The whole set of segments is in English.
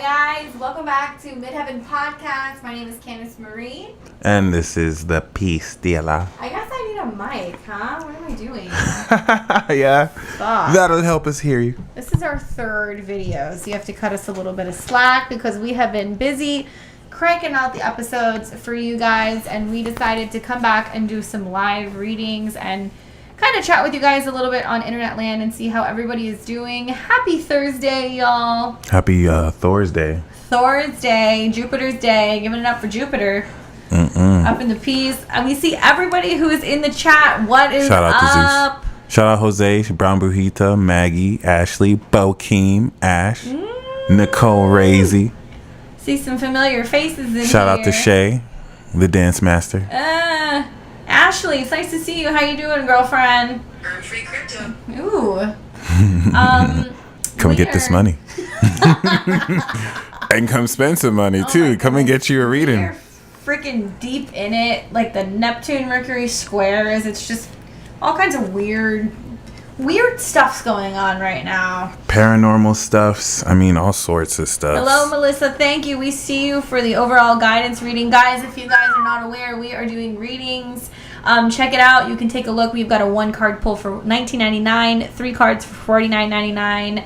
guys, welcome back to Midheaven Podcast. My name is Candice Marie. And this is the Peace Diala. I guess I need a mic, huh? What am I doing? Yeah, Fuck. that'll help us hear you. This is our third video, so you have to cut us a little bit of slack because we have been busy cranking out the episodes for you guys, and we decided to come back and do some live readings and kind of chat with you guys a little bit on internet land and see how everybody is doing. Happy Thursday, y'all. Happy Thor's Day. Thor's Day, Jupiter's Day. Giving it up for Jupiter. Up in the peace. And we see everybody who is in the chat. What is Shout out up? to Zeus. Shout out Jose, Brown Brujita, Maggie, Ashley, Bokeem, Ash, Nicole Razy. See some familiar faces in here. Shout out to Shay, the dance master. Ashley, it's nice to see you. How you doing, girlfriend? Earn free crypto. Ooh. Come and get this money. And come spend some money, too. Come and get you a reading. We're freaking deep in it. Like the Neptune-Mercury squares. It's just all kinds of weird stuff's going on right now. Paranormal stuffs. I mean, all sorts of stuff. Hello, Melissa. Thank you. We see you for the overall guidance reading. Guys, if you guys are not aware, we are doing readings. Check it out. You can take a look. We've got a 1-card pull for $19.99, 3 cards for $49.99.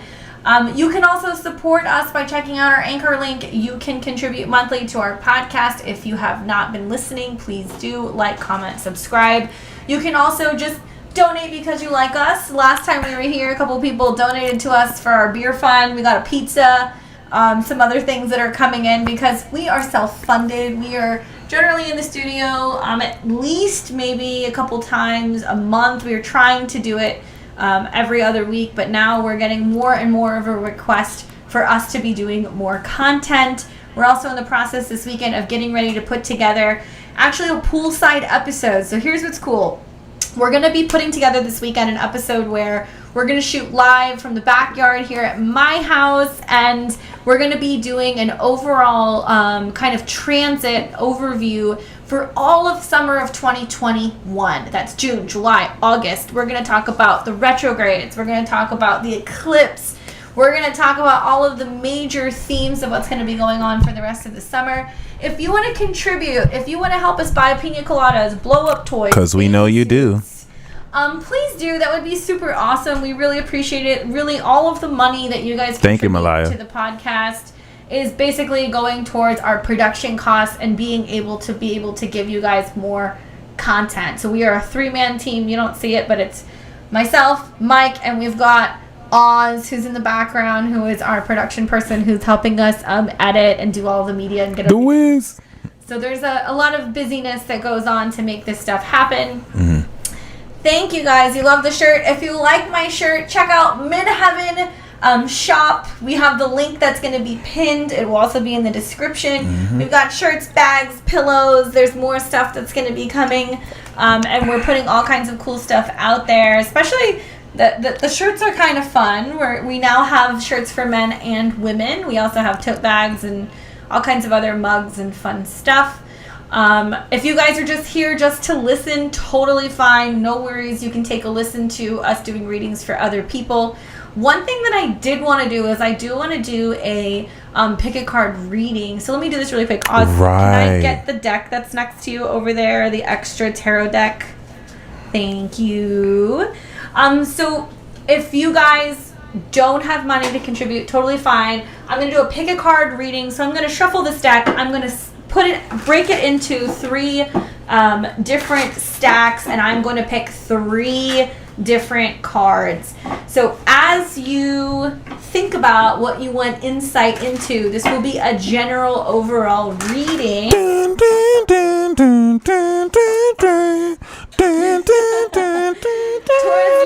You can also support us by checking out our Anchor link. You can contribute monthly to our podcast. If you have not been listening, please do like, comment, subscribe. You can also just donate because you like us. Last time we were here, a couple of people donated to us for our beer fund. We got a pizza, some other things that are coming in because we are self-funded. We are generally in the studio at least maybe a couple times a month. We are trying to do it every other week, but now we're getting more and more of a request for us to be doing more content. We're also in the process this weekend of getting ready to put together actually a poolside episode. So here's what's cool. We're going to be putting together this weekend an episode where we're going to shoot live from the backyard here at my house, and we're going to be doing an overall kind of transit overview for all of summer of 2021. That's June, July, August. We're going to talk about the retrogrades. We're going to talk about the eclipse. We're going to talk about all of the major themes of what's going to be going on for the rest of the summer. If you want to contribute, if you want to help us buy pina coladas, blow up toys, because we know you do. Please do. That would be super awesome. We really appreciate it. Really, all of the money that you guys contribute to the podcast is basically going towards our production costs and being able to give you guys more content. So we are a 3-man team. You don't see it, but it's myself, Mike, and we've got Oz, who's in the background, who is our production person, who's helping us edit and do all the media and get the whiz. So there's a lot of busyness that goes on to make this stuff happen. Thank you guys. You love the shirt. If you like my shirt, check out Midheaven shop. We have the link that's going to be pinned. It will also be in the description. We've got shirts, bags, pillows. There's more stuff that's going to be coming, and we're putting all kinds of cool stuff out there, especially the shirts are kind of fun. We now have shirts for men and women. We also have tote bags and all kinds of other mugs and fun stuff. If you guys are just here just to listen, totally fine. No worries. You can take a listen to us doing readings for other people. One thing that I did want to do is I do want to do a pick a card reading. So let me do this really quick. Oz, can I get the deck that's next to you over there, the extra tarot deck? Thank you. So if you guys don't have money to contribute, totally fine. I'm going to do a pick a card reading. So I'm going to shuffle this deck. I'm going to break it into 3 different stacks, and I'm going to pick 3 different cards. So as you think about what you want insight into, this will be a general overall reading. Towards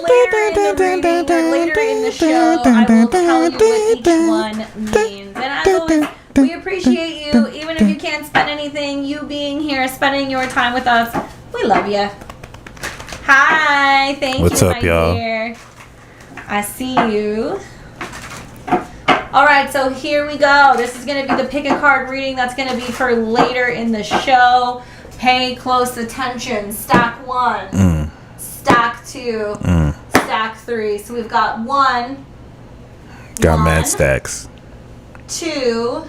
later in the reading or later in the show, I will tell you what each one means. And as always, we appreciate you, even if you can't spend anything, you being here, spending your time with us. We love you. Hi, thank What's you, up, my y'all? dear. I see you. All right, so here we go. This is going to be the pick a card reading. That's going to be for later in the show. Pay close attention. Stack 1, stack 2, stack 3. So we've got 1. Got mad stacks. 2,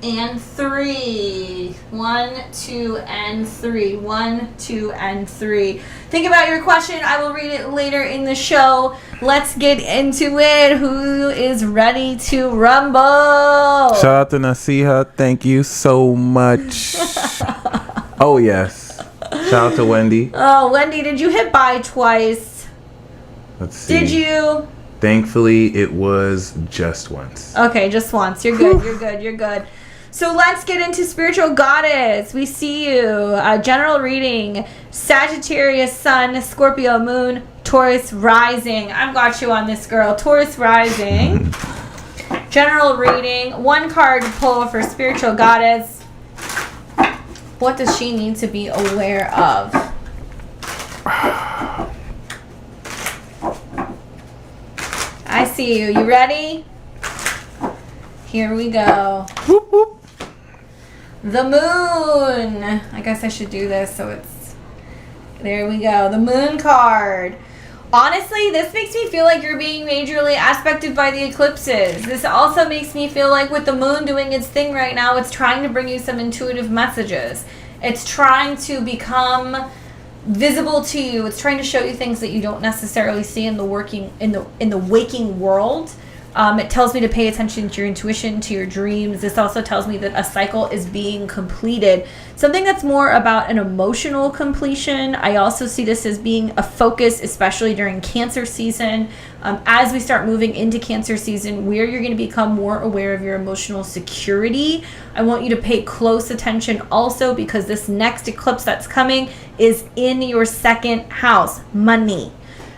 and 3. 1, 2, and 3. 1, 2, and 3. Think about your question. I will read it later in the show. Let's get into it. Who is ready to rumble? Shout out to Nasiha. Thank you so much. Oh, yes. Shout out to Wendy. Oh, Wendy, did you hit buy twice? Let's see. Did you? Thankfully, it was just once. Okay, just once. You're good. You're good. You're good. So let's get into spiritual goddess. We see you. General reading. Sagittarius sun, Scorpio moon, Taurus rising. I've got you on this, girl. Taurus rising. General reading. 1 card pull for spiritual goddess. What does she need to be aware of? I see you. You ready? Here we go. Whoop, whoop. The moon. I guess I should do this so it's... There we go. The moon card. Honestly, this makes me feel like you're being majorly aspected by the eclipses. This also makes me feel like with the moon doing its thing right now, it's trying to bring you some intuitive messages. It's trying to become visible to you. It's trying to show you things that you don't necessarily see in the waking world. It tells me to pay attention to your intuition, to your dreams. This also tells me that a cycle is being completed. Something that's more about an emotional completion. I also see this as being a focus, especially during Cancer season. As we start moving into Cancer season, where you're going to become more aware of your emotional security. I want you to pay close attention also because this next eclipse that's coming is in your 2nd house, money.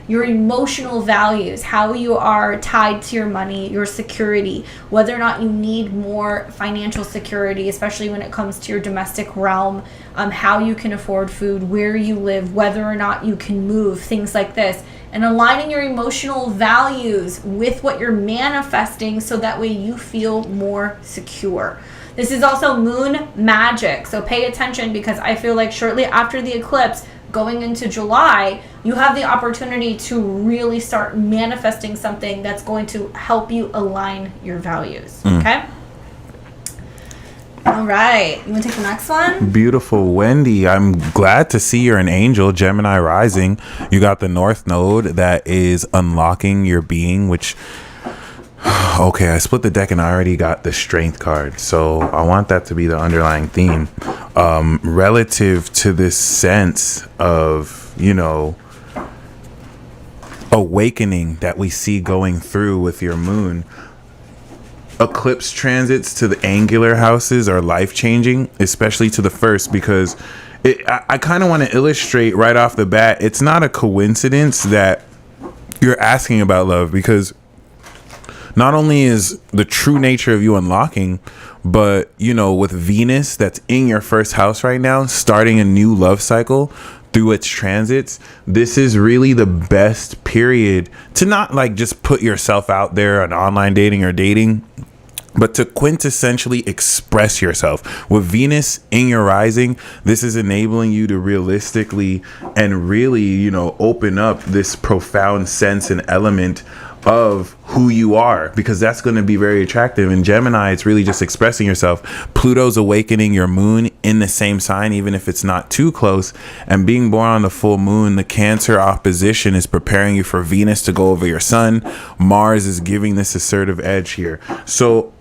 Your emotional values, how you are tied to your money, your security, whether or not you need more financial security, especially when it comes to your domestic realm, how you can afford food, where you live, whether or not you can move, things like this. And aligning your emotional values with what you're manifesting so that way you feel more secure. This is also moon magic, so pay attention because I feel like shortly after the eclipse, going into July, you have the opportunity to really start manifesting something that's going to help you align your values. Okay? All right. You want to take the next one? Beautiful Wendy. I'm glad to see you're an angel, Gemini rising. You got the North Node that is unlocking your being, which... Okay, I split the deck and I already got the Strength card. So I want that to be the underlying theme. Relative to this sense of, awakening that we see going through with your moon. Eclipse transits to the angular houses are life-changing, especially to the first, because I kind of want to illustrate right off the bat, it's not a coincidence that you're asking about love, because not only is the true nature of you unlocking, but, with Venus that's in your 1st house right now, starting a new love cycle through its transits, this is really the best period to not just put yourself out there on online dating or dating, but to quintessentially express yourself. With Venus in your rising, this is enabling you to realistically and really, open up this profound sense and element of who you are, because that's going to be very attractive. In Gemini, it's really just expressing yourself. Pluto's awakening your moon in the same sign, even if it's not too close. And being born on the full moon, the Cancer opposition is preparing you for Venus to go over your sun. Mars is giving this assertive edge here. So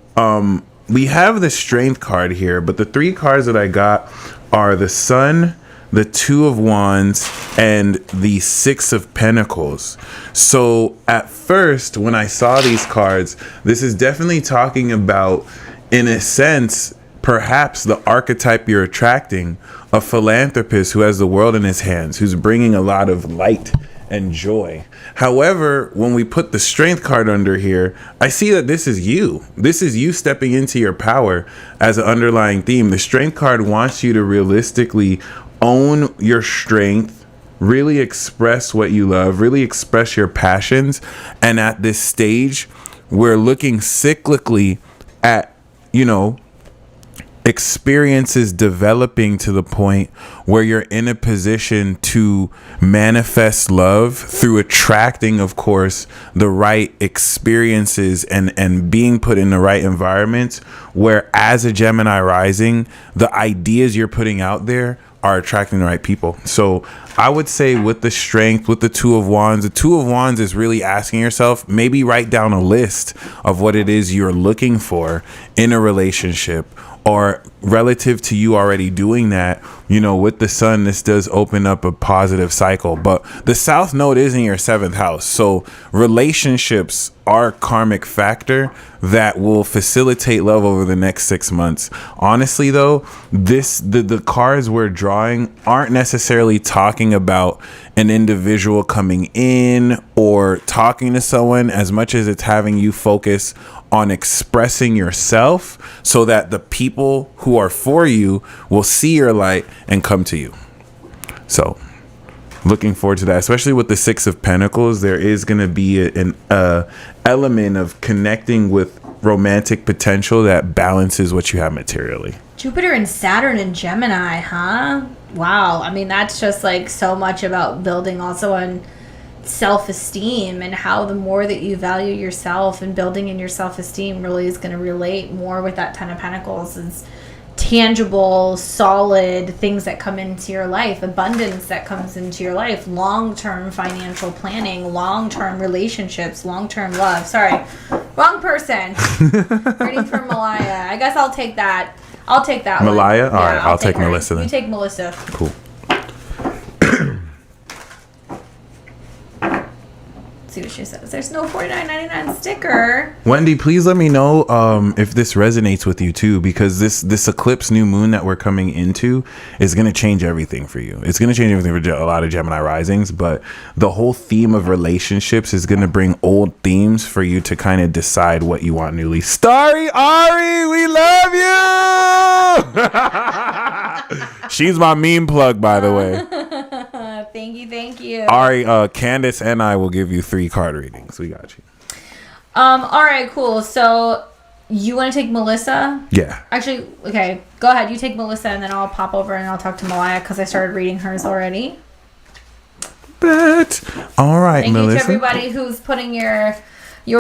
we have the Strength card here, but the 3 cards that I got are the Sun, the 2 of Wands, and the 6 of Pentacles. So at first, when I saw these cards, this is definitely talking about, in a sense, perhaps the archetype you're attracting, a philanthropist who has the world in his hands, who's bringing a lot of light and joy. However, when we put the Strength card under here, I see that this is you. This is you stepping into your power as an underlying theme. The Strength card wants you to realistically own your strength, really express what you love, really express your passions. And at this stage, we're looking cyclically at, experiences developing to the point where you're in a position to manifest love through attracting, of course, the right experiences and being put in the right environments where, as a Gemini rising, the ideas you're putting out there are attracting the right people. So I would say with the strength, with the Two of Wands, the Two of Wands is really asking yourself, maybe write down a list of what it is you're looking for in a relationship, or relative to you already doing that. You know, with the Sun, this does open up a positive cycle, but the South Node is in your 7th house. So relationships are a karmic factor that will facilitate love over the next 6 months. Honestly, though, the cards we're drawing aren't necessarily talking about an individual coming in or talking to someone, as much as it's having you focus on expressing yourself so that the people who are for you will see your light and come to you. So looking forward to that, especially with the 6 of Pentacles. There is going to be an element of connecting with romantic potential that balances what you have materially. Jupiter and Saturn in Gemini, huh? Wow. I mean, that's just like so much about building also on self-esteem, and how the more that you value yourself and building in your self-esteem really is going to relate more with that 10 of Pentacles. Is tangible, solid things that come into your life, abundance that comes into your life, long-term financial planning, long-term relationships, long-term love. Sorry, wrong person. Reading for Malaya. I guess I'll take that. I'll take that Malaya? one. All right, I'll take her. Melissa then. You take Melissa. Cool. See what she says. There's no $49.99 sticker. Wendy, please let me know if this resonates with you too, because this eclipse new moon that we're coming into is going to change everything for you. It's going to change everything for a lot of Gemini risings, but the whole theme of relationships is going to bring old themes for you to kind of decide what you want newly. Starry Ari, we love you. She's my meme plug, by the way. Thank you. Ari, Candace and I will give you 3 card readings. We got you. All right, cool. So you want to take Melissa? Yeah. Actually, okay. Go ahead. You take Melissa, and then I'll pop over and I'll talk to Malaya because I started reading hers already. But all right, Thank Melissa. you to everybody who's putting your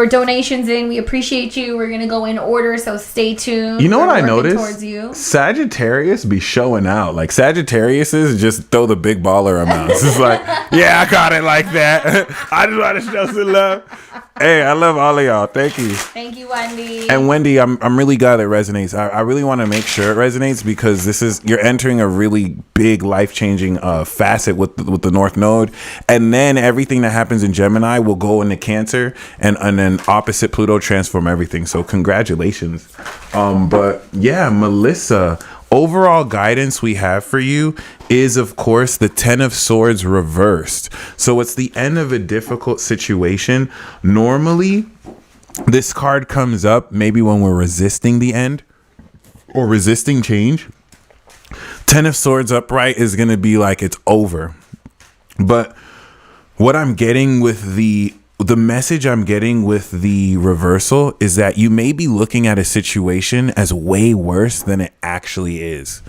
donations in. We appreciate you. We're gonna go in order, so stay tuned. You know what I noticed? noticed? Sagittarius be showing out. Like Sagittariuses just throw the big baller amounts. It's like, yeah, I got it like that. I just want to show some love. Hey, I love all of y'all. Thank you. Thank you, Wendy. And Wendy, I'm really glad it resonates. I really want to make sure it resonates, because you're entering a really big life-changing facet with the North Node, and then everything that happens in Gemini will go into Cancer, and then opposite Pluto transform everything. So congratulations. But yeah, Melissa, overall guidance we have for you is, of course, the 10 of Swords reversed. So it's the end of a difficult situation. Normally, this card comes up maybe when we're resisting the end or resisting change. 10 of Swords upright is going to be like it's over. But what I'm getting with the message I'm getting with the reversal is that you may be looking at a situation as way worse than it actually is.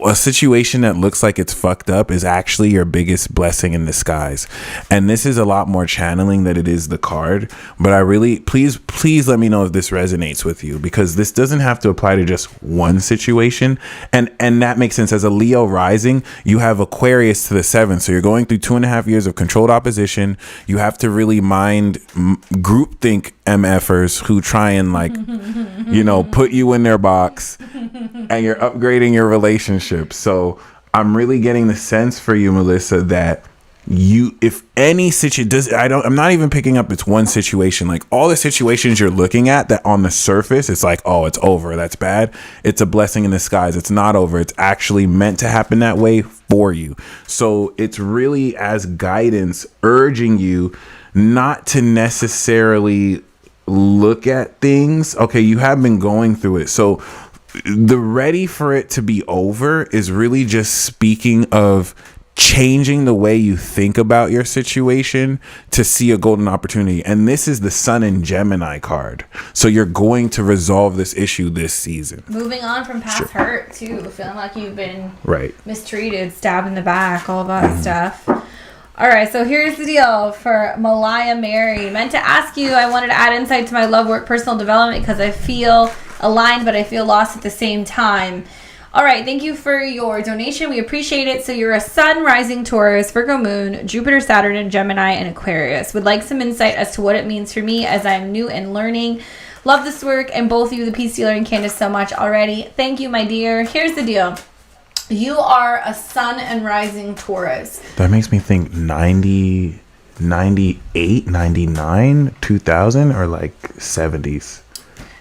A situation that looks like it's fucked up is actually your biggest blessing in disguise. And this is a lot more channeling than it is the card. But I really, please let me know if this resonates with you, because this doesn't have to apply to just one situation. And that makes sense. As a Leo rising, you have Aquarius to the 7th. So you're going through 2.5 years of controlled opposition. You have to really mind groupthink MFers who try and put you in their box, and you're upgrading your relationship. So I'm really getting the sense for you, Melissa, that if any situation I'm not even picking up it's one situation. Like all the situations you're looking at that on the surface, it's like, oh, it's over, that's bad. It's a blessing in disguise. It's not over. It's actually meant to happen that way for you. So it's really as guidance urging you not to necessarily look at things. Okay, you have been going through it. So the ready for it to be over is really just speaking of changing the way you think about your situation to see a golden opportunity. And this is the Sun in Gemini card. So you're going to resolve this issue this season. Moving on from past hurt, too. Feeling like you've been mistreated, stabbed in the back, all that stuff. All right, so here's the deal for Malaya Mary. Meant to ask you, I wanted to add insight to my love, work, personal development because I feel aligned, but I feel lost at the same time. All right, thank you for your donation. We appreciate it. So you're a Sun, rising Taurus, Virgo moon, Jupiter, Saturn, and Gemini, and Aquarius. Would like some insight as to what it means for me as I'm new and learning. Love this work, and both of you, the Peace Dealer and Candace, so much already. Thank you, my dear. Here's the deal. You are a Sun and rising Taurus. That makes me think 90, 98, 99, 2000, or like 70s.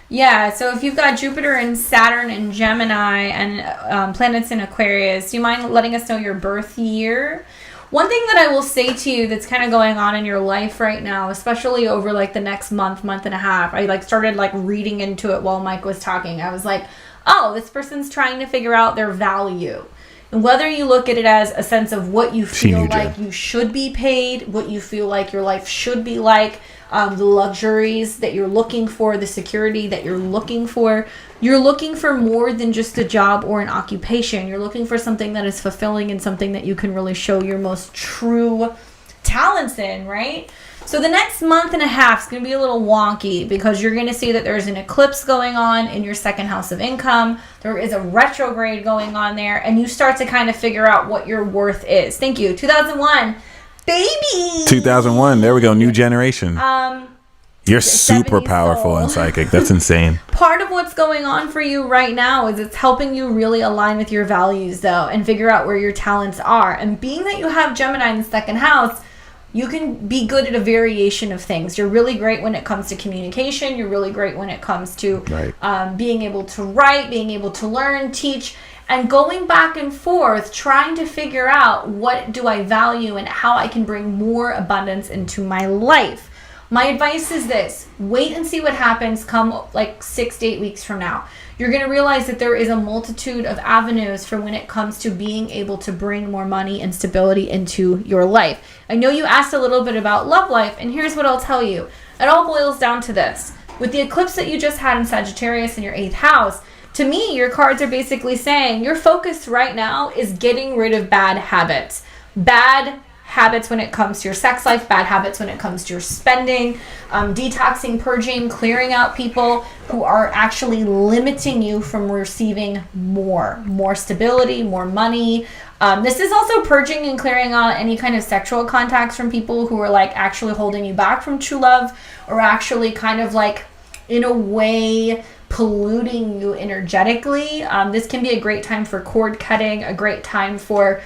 Yeah, so if you've got Jupiter and Saturn and Gemini and planets in Aquarius, do you mind letting us know your birth year? One thing that I will say to you that's kind of going on in your life right now, especially over like the next month and a half, I like started like reading into it while Mike was talking. I was like, oh, this person's trying to figure out their value. And whether you look at it as a sense of what you feel like you should be paid, what you feel like your life should be like, the luxuries that you're looking for, the security that you're looking for more than just a job or an occupation. You're looking for something that is fulfilling and something that you can really show your most true talents in, right? So the next month and a half is going to be a little wonky because you're going to see that there's an eclipse going on in your second house of income. There is a retrograde going on there, and you start to kind of figure out what your worth is. Thank you. 2001. Baby! 2001. There we go. New generation. You're super powerful and psychic. That's insane. Part of what's going on for you right now is it's helping you really align with your values, though, and figure out where your talents are. And being that you have Gemini in the second house, you can be good at a variation of things. You're really great when it comes to communication. You're really great when it comes to being able to write, being able to learn, teach, and going back and forth, trying to figure out what do I value and how I can bring more abundance into my life. My advice is this: wait and see what happens come like 6 to 8 weeks from now. You're going to realize that there is a multitude of avenues for when it comes to being able to bring more money and stability into your life. I know you asked a little bit about love life, and here's what I'll tell you. It all boils down to this. With the eclipse that you just had in Sagittarius in your 8th house, to me, your cards are basically saying your focus right now is getting rid of bad habits. Bad habits when it comes to your sex life, bad habits when it comes to your spending, detoxing, purging, clearing out people who are actually limiting you from receiving more stability, more money. This is also purging and clearing out any kind of sexual contacts from people who are like actually holding you back from true love, or actually kind of like in a way polluting you energetically. This can be a great time for cord cutting, a great time for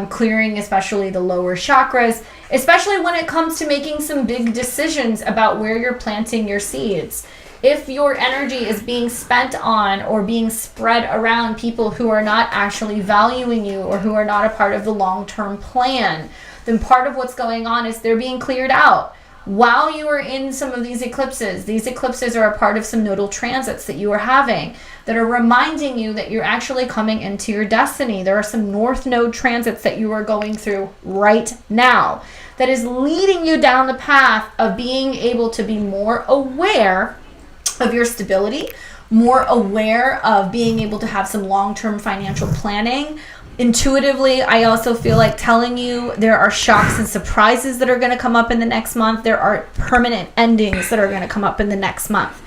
clearing, especially the lower chakras, especially when it comes to making some big decisions about where you're planting your seeds. If your energy is being spent on or being spread around people who are not actually valuing you or who are not a part of the long-term plan, then part of what's going on is they're being cleared out. While you are in some of these eclipses are a part of some nodal transits that you are having that are reminding you that you're actually coming into your destiny. There are some north node transits that you are going through right now that is leading you down the path of being able to be more aware of your stability, more aware of being able to have some long-term financial planning. Intuitively, I also feel like telling you there are shocks and surprises that are going to come up in the next month. There are permanent endings that are going to come up in the next month.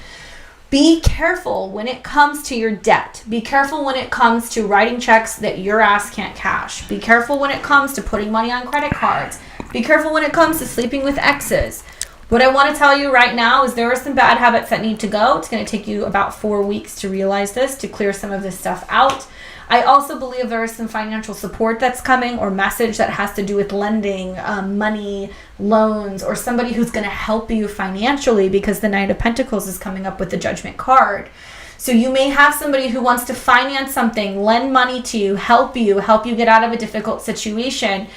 Be careful when it comes to your debt. Be careful when it comes to writing checks that your ass can't cash. Be careful when it comes to putting money on credit cards. Be careful when it comes to sleeping with exes. What I want to tell you right now is there are some bad habits that need to go. It's going to take you about 4 weeks to realize this, to clear some of this stuff out. I also believe there is some financial support that's coming, or message that has to do with lending, money, loans, or somebody who's going to help you financially, because the Knight of Pentacles is coming up with the Judgment card. So you may have somebody who wants to finance something, lend money to you, help you get out of a difficult situation.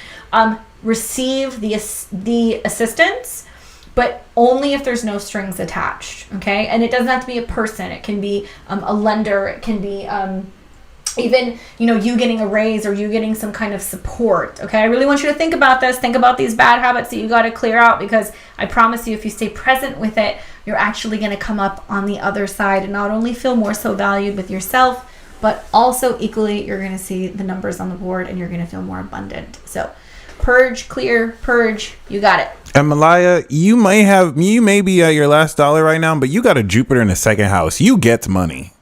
Receive the assistance, but only if there's no strings attached, okay? And it doesn't have to be a person. It can be a lender. It can be even, you getting a raise or you getting some kind of support. Okay, I really want you to think about this. Think about these bad habits that you got to clear out, because I promise you, if you stay present with it, you're actually going to come up on the other side and not only feel more so valued with yourself, but also equally you're going to see the numbers on the board and you're going to feel more abundant. So purge, clear, purge. You got it. And Malaya, you may be at your last dollar right now, but you got a Jupiter in the second house. You get money.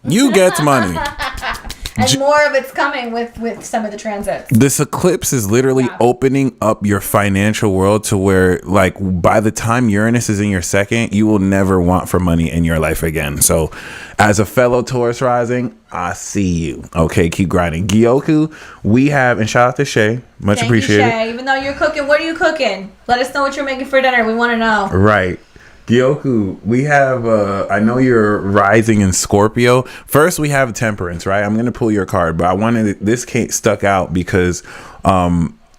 And more of it's coming with some of the transits. This eclipse is literally opening up your financial world to where, like, by the time Uranus is in your second, you will never want for money in your life again. So as a fellow Taurus rising, I see you. Okay, keep grinding. Gyoku, we have, and shout out to Shay. Much appreciated. Thank you, Shay. Even though you're cooking, what are you cooking? Let us know what you're making for dinner. We want to know. Right. Gyoku, we have, I know you're rising in Scorpio. First, we have Temperance, right? I'm going to pull your card, but I wanted, this stuck out because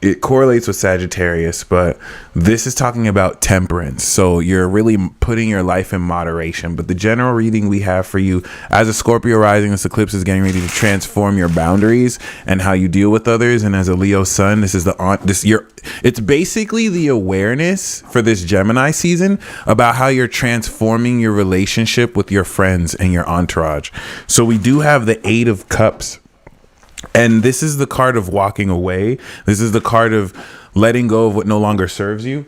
it correlates with Sagittarius, but this is talking about temperance. So you're really putting your life in moderation. But the general reading we have for you as a Scorpio rising, this eclipse is getting ready to transform your boundaries and how you deal with others. And as a Leo sun, it's basically the awareness for this Gemini season about how you're transforming your relationship with your friends and your entourage. So we do have the 8 of Cups. And this is the card of walking away. This is the card of letting go of what no longer serves you.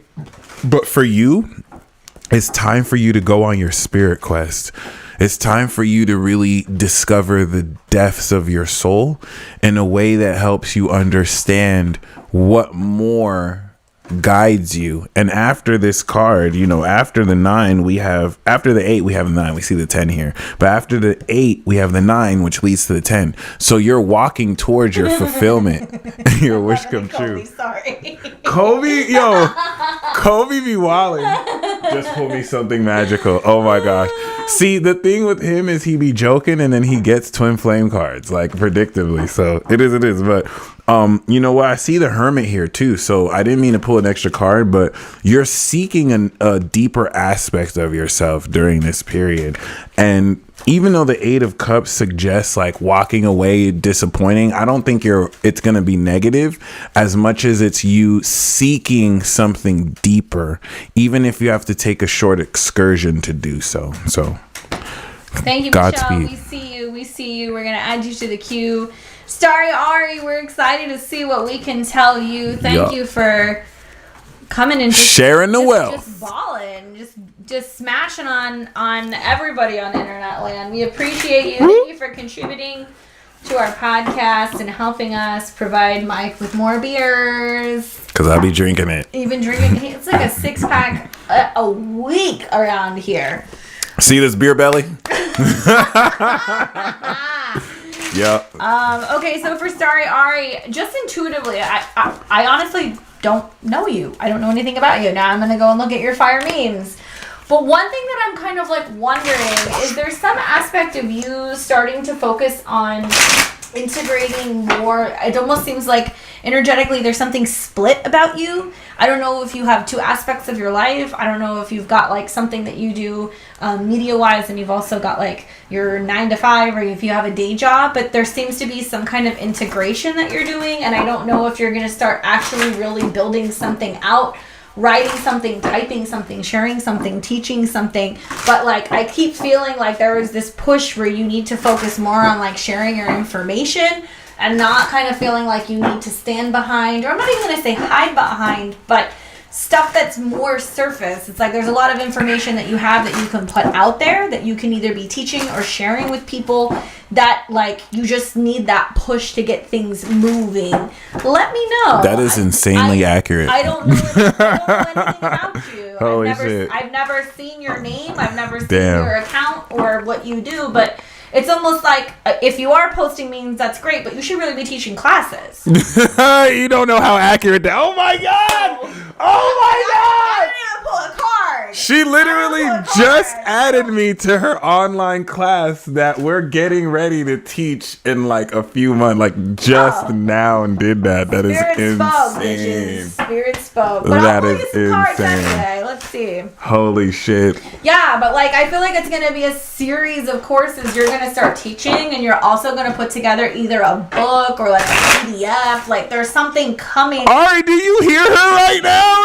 But for you, it's time for you to go on your spirit quest. It's time for you to really discover the depths of your soul in a way that helps you understand what more guides you. And after this card, after the 9, after the 8, we have the 9. We see the 10 here. But after the 8, we have the 9, which leads to the 10. So you're walking towards your fulfillment, your wish come true. Sorry. Kobe be wildin'. Just pull me something magical. Oh my gosh. See, the thing with him is he be joking and then he gets twin flame cards, like, predictably. So it is. But you know what? I see the Hermit here too. So I didn't mean to pull an extra card, but you're seeking a deeper aspect of yourself during this period. And even though the 8 of Cups suggests like walking away disappointing, I don't think it's going to be negative as much as it's you seeking something deeper, even if you have to take a short excursion to do so. So thank you, Michelle. We see you. We're going to add you to the queue. Starry Ari, we're excited to see what we can tell you. Thank you for coming and just sharing the wealth. Just balling, just smashing on everybody on internet land. We appreciate you. Thank you for contributing to our podcast and helping us provide Mike with more beers. Because I'll be drinking it. Even drinking. It's like a 6-pack a week around here. See this beer belly? Yep. Okay, so for Starry Ari, just intuitively, I honestly don't know you. I don't know anything about you. Now I'm going to go and look at your fire memes. But one thing that I'm kind of like wondering is there some aspect of you starting to focus on integrating more. It almost seems like energetically there's something split about you. I don't know if you have 2 aspects of your life. I don't know if you've got like something that you do media wise and you've also got like your 9 to 5 or if you have a day job, but there seems to be some kind of integration that you're doing. And I don't know if you're going to start actually really building something out, writing something, typing something, sharing something, teaching something. But like I keep feeling like there is this push where you need to focus more on like sharing your information and not kind of feeling like you need to stand behind, or I'm not even going to say hide behind, but stuff that's more surface. It's like there's a lot of information that you have that you can put out there that you can either be teaching or sharing with people that like you just need that push to get things moving. Let me know. That is insanely accurate. I don't know anything about you. Holy shit. I've never seen your name. I've never seen your account or what you do, but it's almost like if you are posting memes, that's great, but you should really be teaching classes. You don't know how accurate that. Oh my God! Oh my God! I didn't even pull a card. She literally just added me to her online class that we're getting ready to teach in like a few months. Like just now and did that. That is insane. Spirit spoke. But that I'll is pull you some cards insane. anyway. Let's see. Holy shit. Yeah, but like I feel like it's gonna be a series of courses you're gonna start teaching, and you're also gonna put together either a book or like a PDF. Like there's something coming. Ari, do you hear her right now?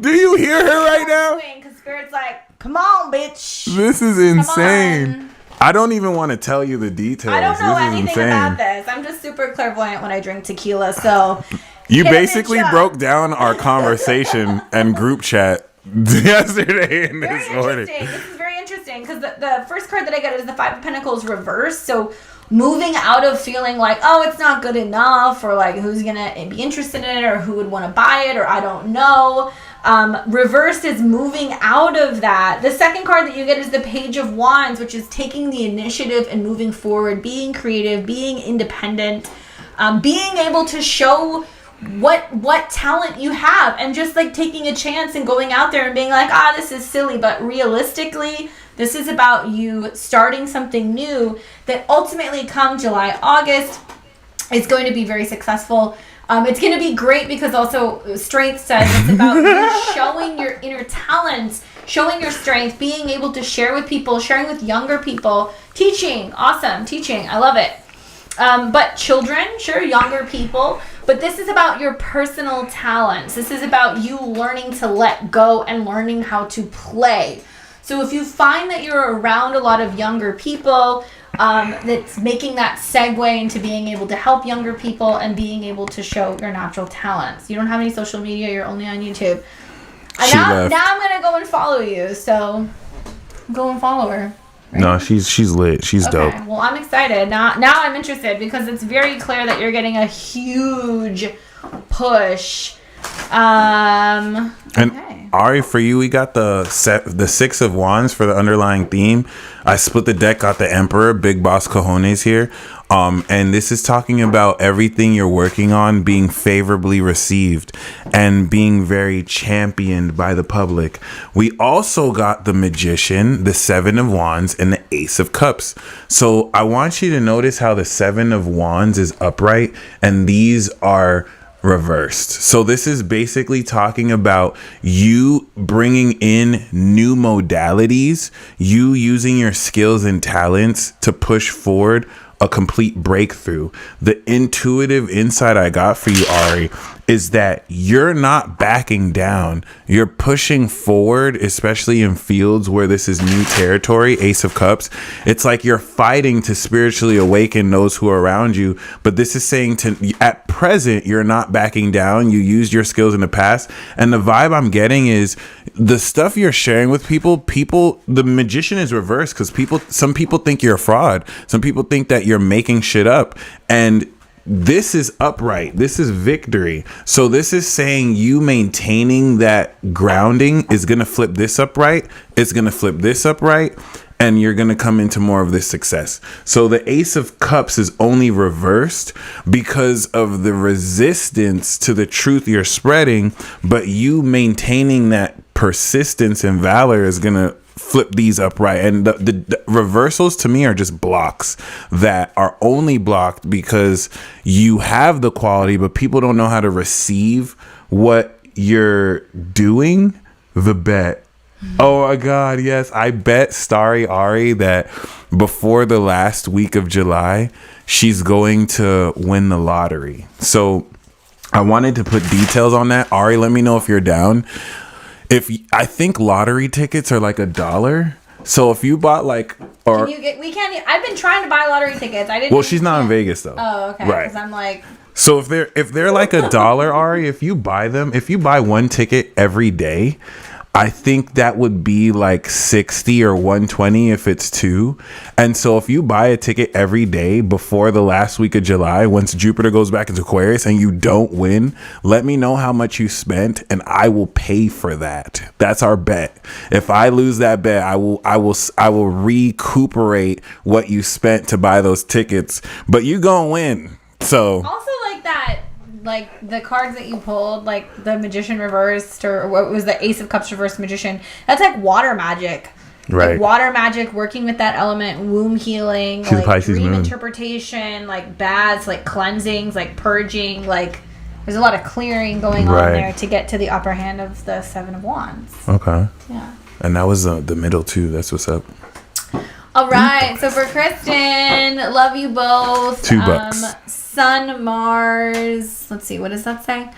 Do you hear her right now? Because Spirit's like, come on, bitch. This is insane. I don't even want to tell you the details. I don't know anything about this. I'm just super clairvoyant when I drink tequila, so. You basically broke down our conversation and group chat yesterday and this morning. This is very interesting because the first card that I get is the Five of Pentacles reversed. So moving out of feeling like, oh, it's not good enough, or like who's gonna be interested in it, or who would want to buy it, or I don't know. Reversed is moving out of that. The second card that you get is the Page of Wands, which is taking the initiative and moving forward, being creative, being independent, being able to show what talent you have, and just like taking a chance and going out there and being like, this is silly, but realistically this is about you starting something new that ultimately come July, August is going to be very successful. It's going to be great because also Strength says it's about you showing your inner talents, showing your strength, being able to share with people, sharing with younger people, teaching. Awesome. Teaching. I love it. But children, sure, younger people, but this is about your personal talents. This is about you learning to let go and learning how to play. So if you find that you're around a lot of younger people, that's making that segue into being able to help younger people and being able to show your natural talents. You don't have any social media, you're only on YouTube. And now I'm going to go and follow you, so go and follow her. Right? No, she's lit. She's dope. Well, I'm excited. Now I'm interested because it's very clear that you're getting a huge push. And Ari, for you, we got the Six of Wands for the underlying theme. I split the deck, got the Emperor, Big Boss Cojones here. And this is talking about everything you're working on being favorably received and being very championed by the public. We also got the Magician, the Seven of Wands, and the Ace of Cups. So I want you to notice how the Seven of Wands is upright and these are reversed. So this is basically talking about you bringing in new modalities, you using your skills and talents to push forward a complete breakthrough. The intuitive insight I got for you, Ari, is that you're not backing down. You're pushing forward, especially in fields where this is new territory, Ace of Cups. It's like you're fighting to spiritually awaken those who are around you. But this is saying at present, you're not backing down. You used your skills in the past. And the vibe I'm getting is the stuff you're sharing with people, the Magician is reversed because some people think you're a fraud. Some people think that you're making shit up. And this is upright. This is victory. So this is saying you maintaining that grounding is going to flip this upright. It's going to flip this upright. And you're going to come into more of this success. So the Ace of Cups is only reversed because of the resistance to the truth you're spreading. But you maintaining that persistence and valor is going to flip these upright. And the reversals to me are just blocks that are only blocked because you have the quality, but people don't know how to receive what you're doing. The bet. Oh my God, yes. I bet Starry Ari that before the last week of July, she's going to win the lottery. So I wanted to put details on that. Ari, let me know if you're down. I think lottery tickets are like $1. So if you bought I've been trying to buy lottery tickets. I didn't. Well, she's not in Vegas though. Oh, okay. Right. Because I'm like. So if they're like $1, Ari, if you buy one ticket every day, I think that would be like 60 or 120 if it's 2. And so if you buy a ticket every day before the last week of July, once Jupiter goes back into Aquarius and you don't win, let me know how much you spent and I will pay for that. That's our bet. If I lose that bet, I will recuperate what you spent to buy those tickets, but you gonna win. So also like the cards that you pulled, like the Magician reversed, or what was the Ace of Cups reversed Magician, that's like water magic. Right. Like water magic, working with that element, womb healing, she's like Pisces dream moon interpretation, like baths, like cleansings, like purging, like There's a lot of clearing going on Right. there to get to the upper hand of the Seven of Wands. Okay. Yeah. And that was the middle too. That's what's up. All right. So for Kristen, love you both. $2. Sun, Mars. Let's see. What does that say?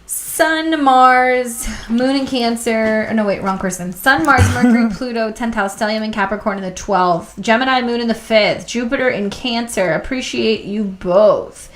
Sun, Mars, Moon in Cancer. Oh, no, wait, wrong person. Sun, Mars, Mercury, Pluto, 10th house, Stellium and Capricorn in the 12th. Gemini, Moon in the 5th. Jupiter in Cancer. Appreciate you both.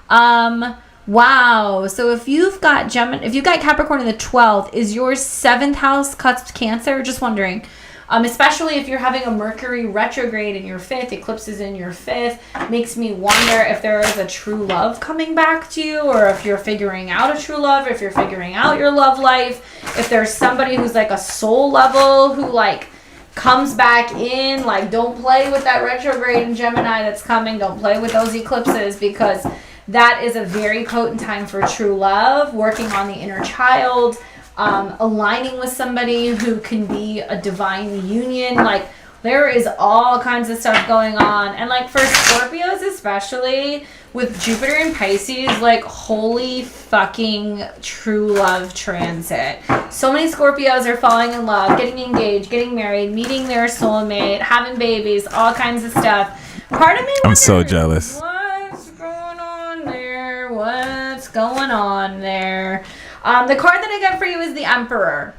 Wow. So if you've got Capricorn in the 12th, is your 7th house cusp Cancer? Just wondering. Especially if you're having a Mercury retrograde in your 5th, eclipses in your 5th, makes me wonder if there is a true love coming back to you, or if you're figuring out a true love, or if you're figuring out your love life, if there's somebody who's like a soul level who like comes back in, like don't play with that retrograde in Gemini that's coming, don't play with those eclipses, because that is a very potent time for true love, working on the inner child, aligning with somebody who can be a divine union. Like there is all kinds of stuff going on. And like for Scorpios especially, with Jupiter in Pisces, like holy fucking true love transit. So many Scorpios are falling in love, getting engaged, getting married, meeting their soulmate, having babies, all kinds of stuff. Part of me I'm so jealous. What's going on there? What's going on there? The card that I got for you is the Emperor,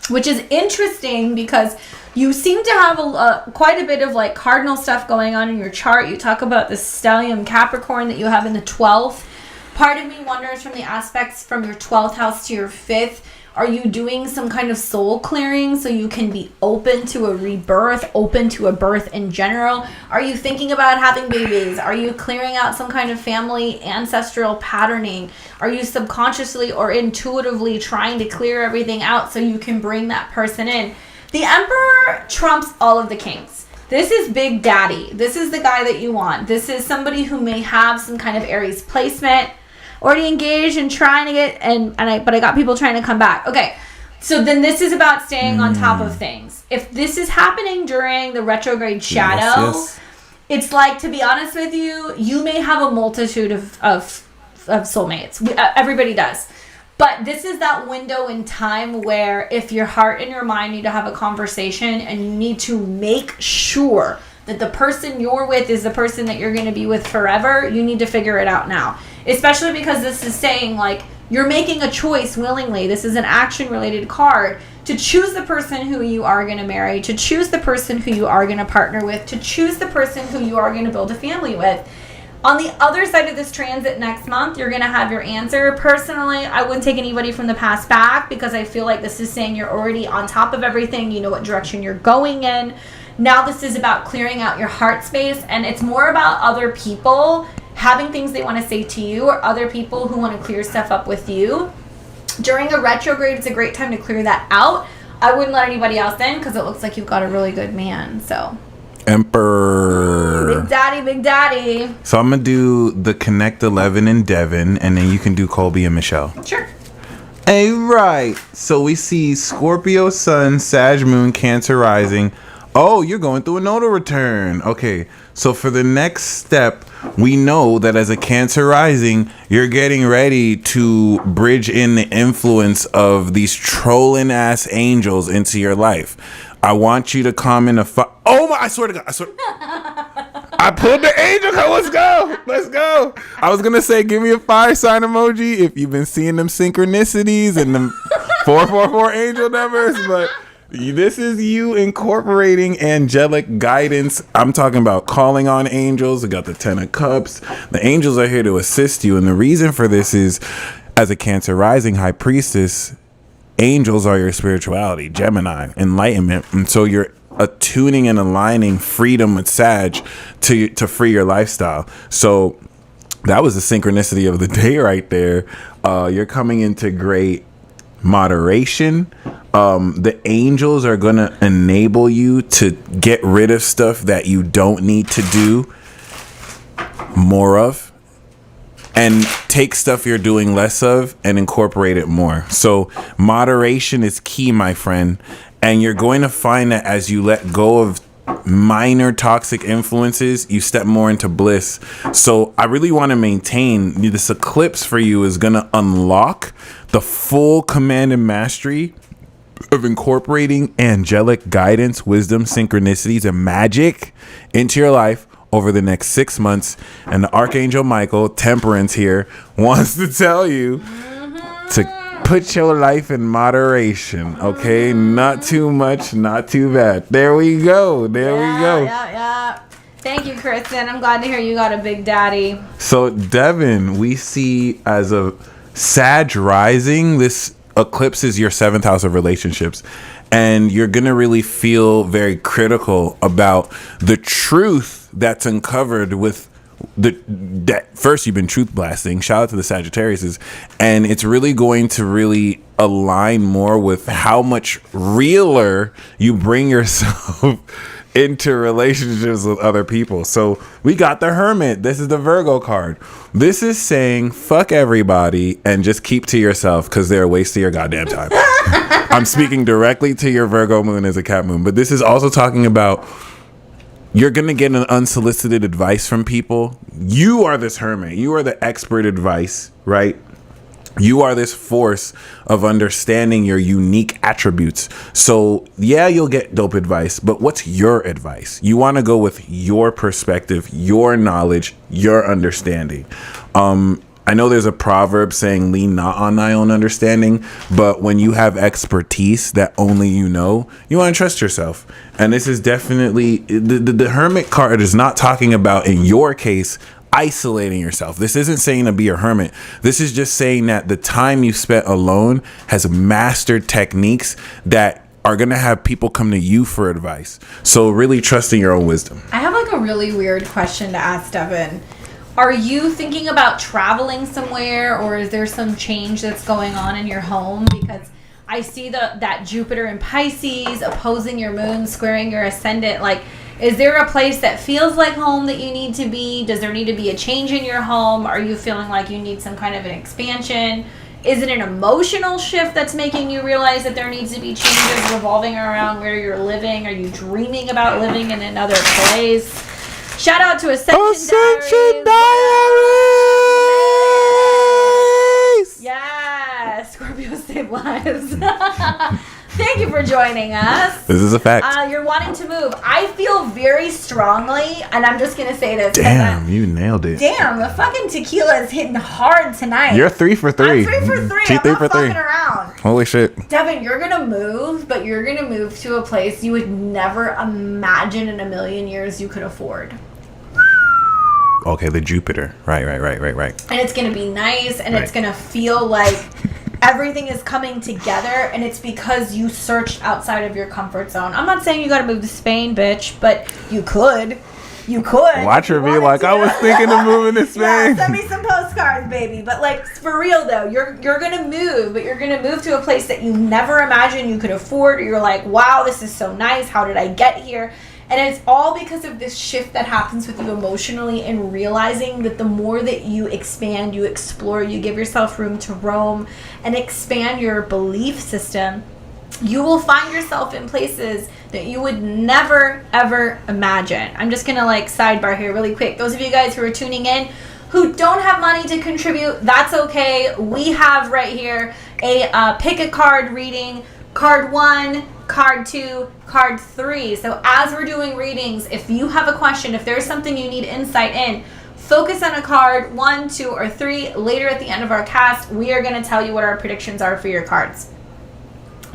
which is interesting because you seem to have quite a bit of like cardinal stuff going on in your chart. You talk about the stellium Capricorn that you have in the 12th. Part of me wonders from the aspects from your 12th house to your 5th, are you doing some kind of soul clearing so you can be open to a rebirth, open to a birth in general? Are you thinking about having babies? Are you clearing out some kind of family ancestral patterning? Are you subconsciously or intuitively trying to clear everything out so you can bring that person in? The Emperor trumps all of the kings. This is Big Daddy. This is the guy that you want. This is somebody who may have some kind of Aries placement, already engaged and trying to get, but I got people trying to come back. Okay, so then this is about staying on top of things. If this is happening during the retrograde shadow, Yes. It's like, to be honest with you, you may have a multitude of soulmates. Everybody does. But this is that window in time where if your heart and your mind need to have a conversation and you need to make sure that the person you're with is the person that you're going to be with forever, you need to figure it out now. Especially because this is saying, like, you're making a choice willingly. This is an action-related card to choose the person who you are going to marry, to choose the person who you are going to partner with, to choose the person who you are going to build a family with. On the other side of this transit next month, you're going to have your answer. Personally, I wouldn't take anybody from the past back because I feel like this is saying you're already on top of everything. You know what direction you're going in. Now this is about clearing out your heart space, and it's more about other people having things they want to say to you, or other people who want to clear stuff up with you. During a retrograde, it's a great time to clear that out. I wouldn't let anybody else in because it looks like you've got a really good man. So Emperor. Big Daddy. So I'm going to do the Connect 11 and Devin, and then you can do Colby and Michelle. Sure. Hey, right. So we see Scorpio Sun, Sag Moon, Cancer Rising. Oh, you're going through a nodal return. Okay, so for the next step, we know that as a Cancer Rising, you're getting ready to bridge in the influence of these trolling ass angels into your life. I want you to come in oh my, I swear to God, I pulled the angel card. Let's go. I was gonna say, give me a fire sign emoji if you've been seeing them synchronicities and them 444 angel numbers, but this is you incorporating angelic guidance. I'm talking about calling on angels. We got the 10 of Cups. The angels are here to assist you. And the reason for this is, as a Cancer Rising High Priestess, angels are your spirituality, Gemini, enlightenment. And so you're attuning and aligning freedom with Sag to free your lifestyle. So that was the synchronicity of the day right there. You're coming into great moderation. The angels are going to enable you to get rid of stuff that you don't need to do more of, and take stuff you're doing less of and incorporate it more. So moderation is key, my friend. And you're going to find that as you let go of minor toxic influences, you step more into bliss. So I really want to maintain this eclipse for you is going to unlock the full command and mastery of incorporating angelic guidance, wisdom, synchronicities, and magic into your life over the next 6 months. And the Archangel Michael, Temperance here, wants to tell you to put your life in moderation, okay? Not too much, not too bad. There we go. Yeah. Thank you, Kristen. I'm glad to hear you got a big daddy. So, Devin, we see as a Sag rising, this eclipse is your 7th house of relationships, and you're gonna really feel very critical about the truth that's uncovered with that first you've been truth blasting. Shout out to the Sagittariuses, and it's really going to really align more with how much realer you bring yourself into relationships with other people. So we got the Hermit. This is the Virgo card. This is saying fuck everybody and just keep to yourself because they're a waste of your goddamn time. I'm speaking directly to your Virgo moon as a cat moon, but this is also talking about you're going to get an unsolicited advice from people. You are this Hermit. You are the expert advice, right? You are this force of understanding your unique attributes. So yeah, you'll get dope advice, but what's your advice? You want to go with your perspective, your knowledge, your understanding. I know there's a proverb saying lean not on thy own understanding, but when you have expertise that only you know, you want to trust yourself. And this is definitely the Hermit card is not talking about, in your case, isolating yourself. This isn't saying to be a hermit. This is just saying that the time you spent alone has mastered techniques that are going to have people come to you for advice. So really trusting your own wisdom. I have like a really weird question to ask Devin. Are you thinking about traveling somewhere, or is there some change that's going on in your home? Because I see that Jupiter in Pisces opposing your moon, squaring your ascendant. Like, is there a place that feels like home that you need to be? Does there need to be a change in your home? Are you feeling like you need some kind of an expansion? Is it an emotional shift that's making you realize that there needs to be changes revolving around where you're living? Are you dreaming about living in another place? Shout out to Ascension Diaries! Yes, Scorpio save lives. Thank you for joining us. This is a fact. You're wanting to move. I feel very strongly, and I'm just going to say this. Damn, you nailed it. Damn, the fucking tequila is hitting hard tonight. You're 3 for 3. I'm 3 for 3. I'm not fucking around. Holy shit. Devin, you're going to move, but you're going to move to a place you would never imagine in a million years you could afford. Okay, the Jupiter. Right. And it's going to be nice, and it's going to feel like everything is coming together, and it's because you searched outside of your comfort zone. I'm not saying you got to move to Spain, bitch, but you could. You could. Watch her be like, I was thinking of moving to Spain. Yeah, send me some postcards, baby. But like, for real though, you're gonna move, but you're gonna move to a place that you never imagined you could afford. Or you're like, wow, this is so nice. How did I get here? And it's all because of this shift that happens with you emotionally, and realizing that the more that you expand, you explore, you give yourself room to roam and expand your belief system, you will find yourself in places that you would never, ever imagine. I'm just going to like sidebar here really quick. Those of you guys who are tuning in who don't have money to contribute, that's okay. We have right here a pick a card reading, card 1, card 2, card 3. So as we're doing readings, if you have a question, if there's something you need insight in, focus on a card 1, 2, or 3. Later at the end of our cast, we are going to tell you what our predictions are for your cards.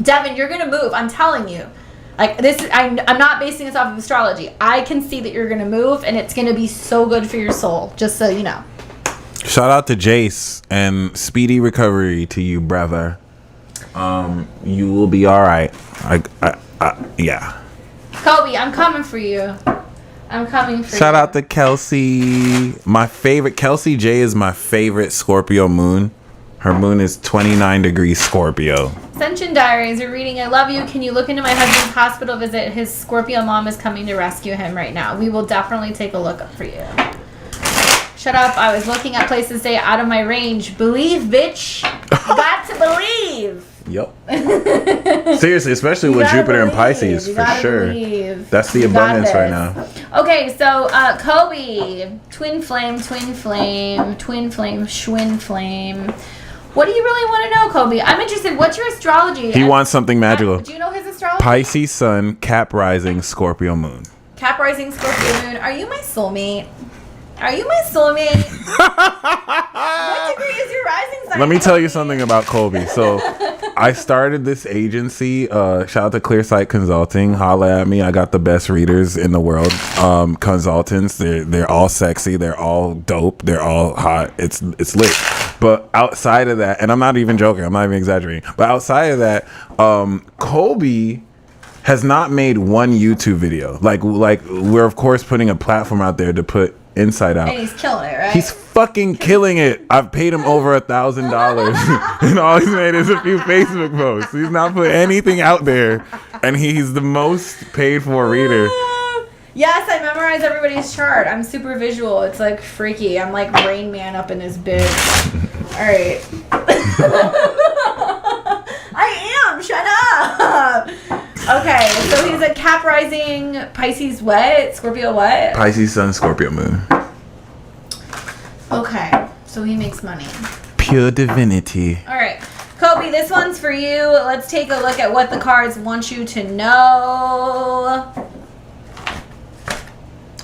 Devin, you're going to move. I'm telling you. Like this, I'm not basing this off of astrology. I can see that you're going to move, and it's going to be so good for your soul, just so you know. Shout out to Jace, and speedy recovery to you, brother. You will be all right. Yeah. Kobe, I'm coming for you. I'm coming for you. Shout out to Kelsey. My favorite, Kelsey J is my favorite Scorpio moon. Her moon is 29 degrees Scorpio. Ascension Diaries, you're reading I love you. Can you look into my husband's hospital visit? His Scorpio mom is coming to rescue him right now. We will definitely take a look up for you. Shut up. I was looking at places stay out of my range. Believe, bitch. Got to believe. Yep. Seriously, especially with Jupiter and Pisces, for sure. That's the abundance right now. Okay, so Kobe, twin flame, schwinn flame. What do you really want to know, Kobe? I'm interested. What's your astrology? He wants something magical. Do you know his astrology? Pisces sun, Cap rising, Scorpio moon. Cap rising, Scorpio moon. Are you my soulmate? Are you my soulmate? What degree is your rising sign? Let me tell you something about Colby. So I started this agency. Shout out to Clearsight Consulting. Holla at me. I got the best readers in the world. Consultants. They're all sexy. They're all dope. They're all hot. It's lit. But outside of that, and I'm not even joking. I'm not even exaggerating. But outside of that, Colby has not made one YouTube video. Like we're of course putting a platform out there to put insight out. And he's killing it, right? He's fucking killing it. I've paid him over $1,000 and all he's made is a few Facebook posts. He's not put anything out there, and he's the most paid for reader. Yes, I memorize everybody's chart. I'm super visual. It's like freaky. I'm like Rain Man up in his bitch. All right. I am. Shut up. Okay, so he's a Cap rising, Pisces what? Scorpio what? Pisces sun, Scorpio moon. Okay, so he makes money. Pure divinity. All right, Kobe, this one's for you. Let's take a look at what the cards want you to know.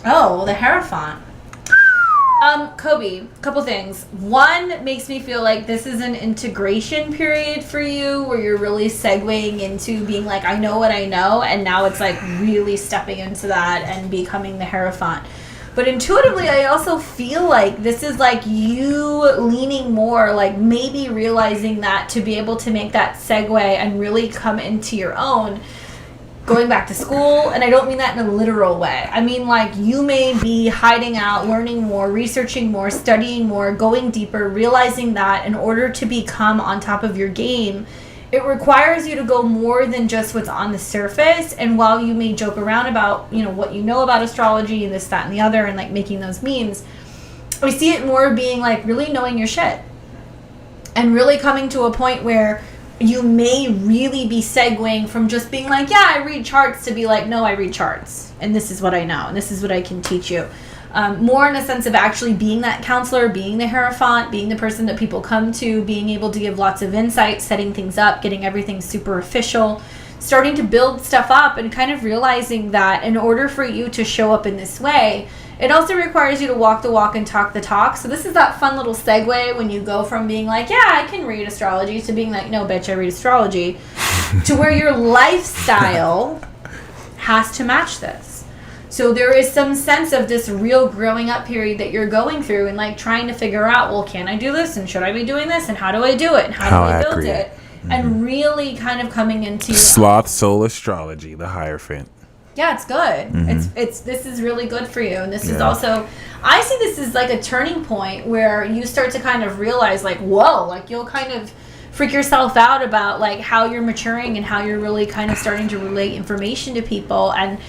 Oh, the Hierophant. Kobe, couple things. One, makes me feel like this is an integration period for you where you're really segueing into being like, I know what I know, and now it's like really stepping into that and becoming the Hierophant. But intuitively, I also feel like this is like you leaning more, like maybe realizing that to be able to make that segue and really come into your own, going back to school. And I don't mean that in a literal way. I mean like you may be hiding out, learning more, researching more, studying more, going deeper, realizing that in order to become on top of your game, it requires you to go more than just what's on the surface. And while you may joke around about, you know, what you know about astrology and this, that, and the other, and like making those memes, I see it more being like really knowing your shit and really coming to a point where you may really be segueing from just being like, yeah, I read charts, to be like, no, I read charts, and this is what I know, and this is what I can teach you. More in a sense of actually being that counselor, being the Hierophant, being the person that people come to, being able to give lots of insight, setting things up, getting everything super official, starting to build stuff up, and kind of realizing that in order for you to show up in this way, it also requires you to walk the walk and talk the talk. So this is that fun little segue when you go from being like, yeah, I can read astrology, to being like, no, bitch, I read astrology, to where your lifestyle has to match this. So there is some sense of this real growing up period that you're going through and like trying to figure out, well, can I do this? And should I be doing this? And how do I do it? And how do I build it? Mm-hmm. And really kind of coming into your Sloth Soul Astrology, the Hierophant. Yeah, it's good. Mm-hmm. It's this is really good for you. And this is also, I see this as like a turning point where you start to kind of realize like, whoa, like you'll kind of freak yourself out about like how you're maturing and how you're really kind of starting to relate information to people. And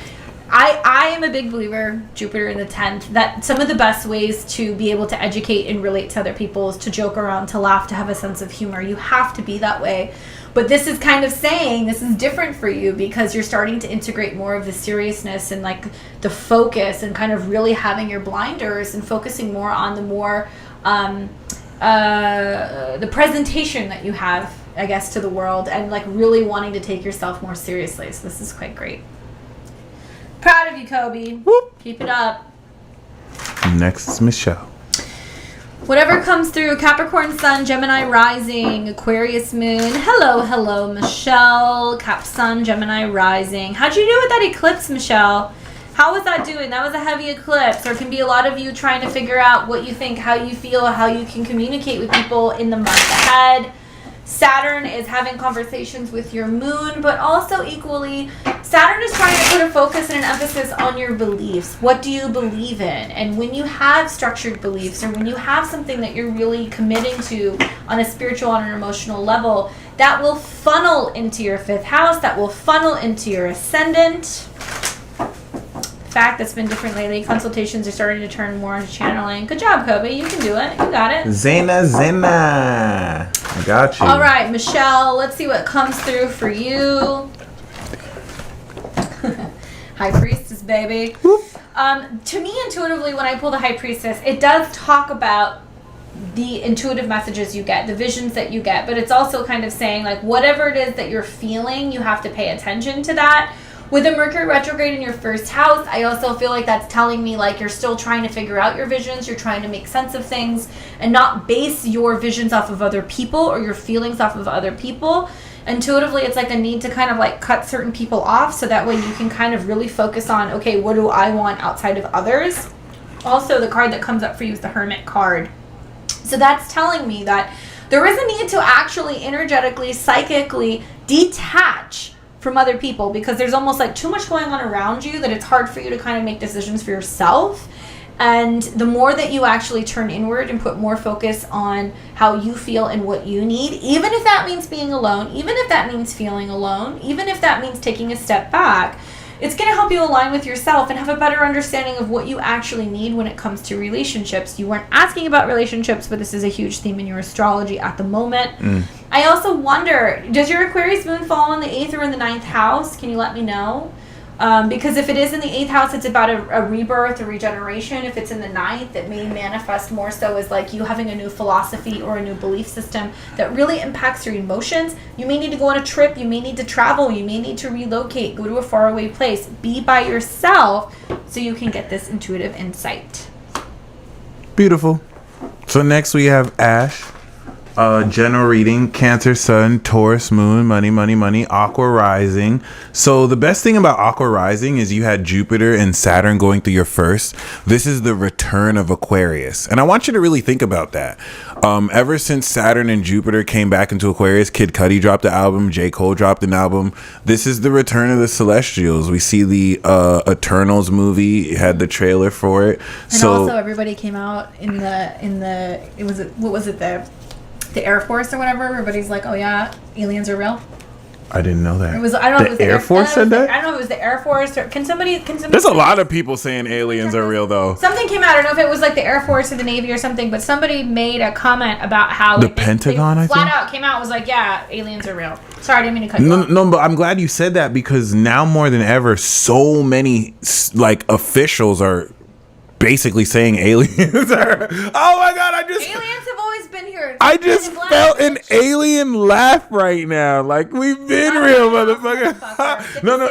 I am a big believer, Jupiter in the 10th, that some of the best ways to be able to educate and relate to other people is to joke around, to laugh, to have a sense of humor. You have to be that way. But this is kind of saying this is different for you because you're starting to integrate more of the seriousness and like the focus and kind of really having your blinders and focusing more on the more the presentation that you have, I guess, to the world, and like really wanting to take yourself more seriously. So this is quite great. Proud of you, Kobe. Whoop. Keep it up. Next is Michelle. Whatever comes through, Capricorn Sun, Gemini Rising, Aquarius Moon. Hello, Michelle. Cap Sun, Gemini Rising. How'd you do with that eclipse, Michelle? How was that doing? That was a heavy eclipse. There can be a lot of you trying to figure out what you think, how you feel, how you can communicate with people in the month ahead. Saturn is having conversations with your moon, but also equally, Saturn is trying to put a focus and an emphasis on your beliefs. What do you believe in? And when you have structured beliefs, or when you have something that you're really committing to on a spiritual and an emotional level, that will funnel into your 5th house, that will funnel into your ascendant. Fact that's been different lately. Consultations are starting to turn more into channeling. Good job, Kobe. You can do it. You got it. Zena. I got you. All right, Michelle, let's see what comes through for you. High Priestess, baby. To me, intuitively, when I pull the High Priestess, it does talk about the intuitive messages you get, the visions that you get, but it's also kind of saying, like, whatever it is that you're feeling, you have to pay attention to that. With the Mercury retrograde in your first house, I also feel like that's telling me, like, you're still trying to figure out your visions, you're trying to make sense of things, and not base your visions off of other people or your feelings off of other people. Intuitively, it's like a need to kind of like cut certain people off so that way you can kind of really focus on, okay, what do I want outside of others? Also, the card that comes up for you is the Hermit card. So that's telling me that there is a need to actually energetically, psychically detach from other people, because there's almost like too much going on around you that it's hard for you to kind of make decisions for yourself. And the more that you actually turn inward and put more focus on how you feel and what you need, even if that means being alone, even if that means feeling alone, even if that means taking a step back, it's going to help you align with yourself and have a better understanding of what you actually need when it comes to relationships. You weren't asking about relationships, but this is a huge theme in your astrology at the moment. I also wonder, does your Aquarius moon fall in the 8th or in the 9th house? Can you let me know? Because if it is in the 8th house, it's about a rebirth, a regeneration. If it's in the 9th, it may manifest more so as like you having a new philosophy or a new belief system that really impacts your emotions. You may need to go on a trip. You may need to travel. You may need to relocate, go to a faraway place, be by yourself so you can get this intuitive insight. Beautiful. So next we have Ash. General reading, Cancer Sun, Taurus Moon, money, Aqua Rising. So the best thing about Aqua Rising is you had Jupiter and Saturn going through your first. This is the return of Aquarius. And I want you to really think about that. Ever since Saturn and Jupiter came back into Aquarius, Kid Cudi dropped the album, J. Cole dropped an album. This is the return of the Celestials. We see the Eternals movie. It had the trailer for it. And also everybody came out in the the Air Force or whatever. Everybody's like, oh yeah, aliens are real. I didn't know that. It was, I don't know if it was the Air Force said that? I don't know if it was the Air Force or can somebody There's a lot of people saying aliens are real though. Something came out, I don't know if it was like the Air Force or the Navy or something, but somebody made a comment about how the Pentagon, I think, flat out came out and was like, yeah, aliens are real. Sorry, I didn't mean to cut you off. No, but I'm glad you said that, because now more than ever, so many like officials are basically saying aliens are. Oh my god, aliens have always been here. I just felt an alien laugh right now. Like, we've been real, motherfucker. No,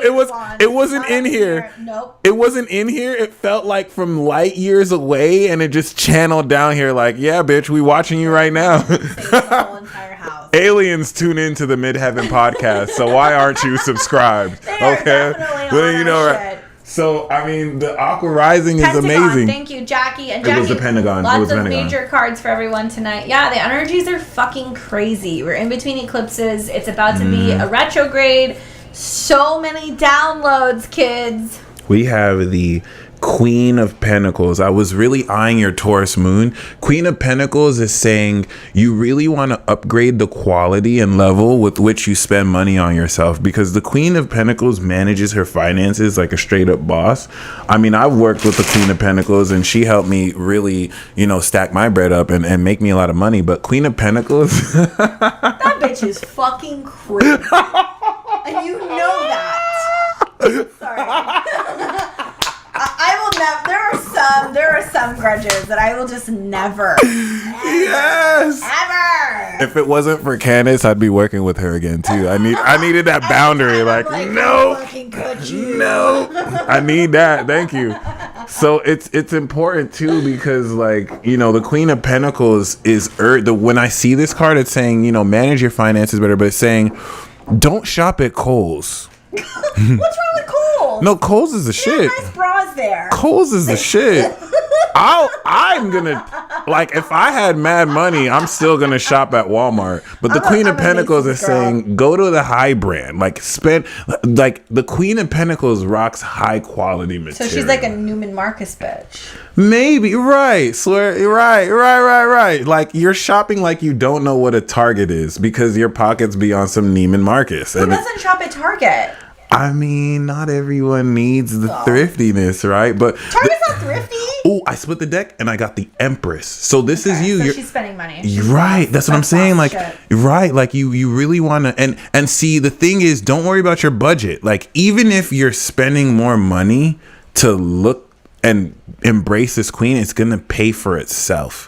it wasn't in here. Nope. It wasn't in here. It felt like from light years away, and it just channeled down here like, yeah, bitch, we watching you right now. The whole entire house. Aliens tune into the Midheaven podcast, so why aren't you subscribed? Okay, well, you know, right. So, I mean, the Aqua Rising Pentagon, is amazing. Thank you, Jackie. And Jackie, it was the Pentagon. Lots of major cards for everyone tonight. Yeah, the energies are fucking crazy. We're in between eclipses. It's about to be a retrograde. So many downloads, kids. We have the Queen of Pentacles. I was really eyeing your Taurus moon. Queen of Pentacles is saying you really want to upgrade the quality and level with which you spend money on yourself, because the Queen of Pentacles manages her finances like a straight up boss. I mean, I've worked with the Queen of Pentacles and she helped me really, stack my bread up and make me a lot of money. But Queen of Pentacles, that bitch is fucking crazy. And you know that. Sorry. I will never. There are some grudges that I will just never. Yes. Ever. If it wasn't for Candace, I'd be working with her again too. I needed that boundary. Like no, I need that. Thank you. So it's important too, because the Queen of Pentacles is when I see this card, it's saying manage your finances better, but it's saying don't shop at Kohl's. What's wrong with Kohl's? No, Kohl's is the shit. Nice bras there. Kohl's is the shit. I'm gonna if I had mad money, I'm still gonna shop at Walmart. But the Queen of Pentacles is saying go to the high brand. Spend the Queen of Pentacles rocks high quality material. So she's like a Neiman Marcus bitch. Maybe, right. Swear, right. Like, you're shopping like you don't know what a Target is because your pockets be on some Neiman Marcus. Who doesn't shop at Target? I mean, not everyone needs the thriftiness, right? But Target's not thrifty. Oh, I split the deck and I got the Empress. So this is you. So You're, she's spending money. You're right. That's what I'm saying. Like, shit. right. Like you really want to, and see, the thing is, don't worry about your budget. Like, even if you're spending more money to look and embrace this queen, it's going to pay for itself.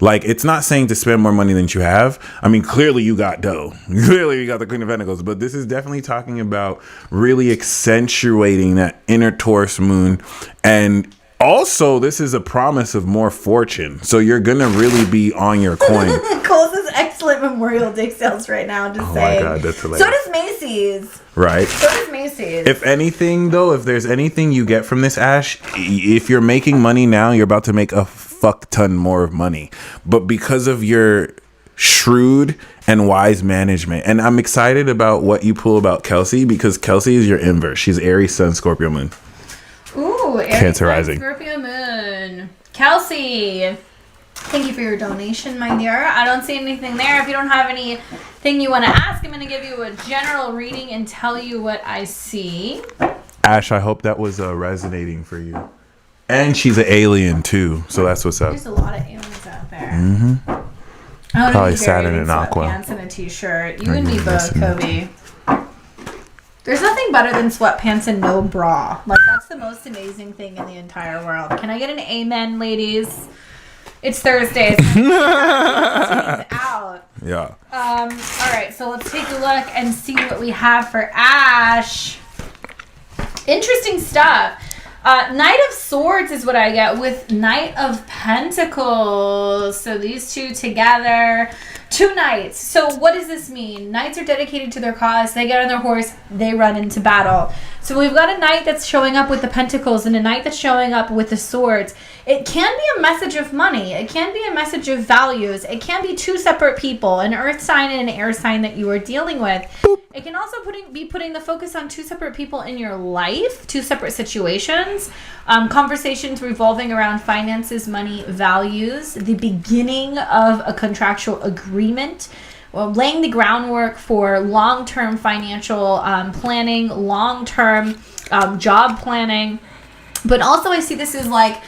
Like, it's not saying to spend more money than you have. I mean, clearly you got dough. Clearly you got the Queen of Pentacles. But this is definitely talking about really accentuating that inner Taurus moon. And also, this is a promise of more fortune. So you're going to really be on your coin. Kohl's is excellent Memorial Day sales right now. Just saying. Oh my God, that's hilarious. So does Macy's. Right. So does Macy's. If anything, though, if there's anything you get from this, Ash, if you're making money now, you're about to make a fuck ton more of money. But because of your shrewd and wise management, and I'm excited about what you pull about Kelsey, because Kelsey is your inverse. She's Aries Sun, Scorpio Moon. Ooh, Aries Cancer Sun, rising. Scorpio Moon. Kelsey, thank you for your donation, my dear. I don't see anything there. If you don't have anything you want to ask, I'm going to give you a general reading and tell you what I see. Ash, I hope that was resonating for you. And she's an alien too, so that's what's up. There's a lot of aliens out there. Mm-hmm. I Probably Saturn and Aqua. Sweatpants and a t-shirt. You and me both, Kobe. There's nothing better than sweatpants and no bra. Like, that's the most amazing thing in the entire world. Can I get an amen, ladies? It's Thursday. Out. Yeah. All right, so let's take a look and see what we have for Ash. Interesting stuff. Knight of Swords is what I get with Knight of Pentacles. So these two together. Two knights. So what does this mean? Knights are dedicated to their cause. They get on their horse. They run into battle. So we've got a knight that's showing up with the pentacles and a knight that's showing up with the swords. It can be a message of money. It can be a message of values. It can be two separate people, an earth sign and an air sign that you are dealing with. It can also be putting the focus on two separate people in your life, two separate situations, conversations revolving around finances, money, values, the beginning of a contractual agreement, laying the groundwork for long-term financial planning, long-term job planning. But also I see this as like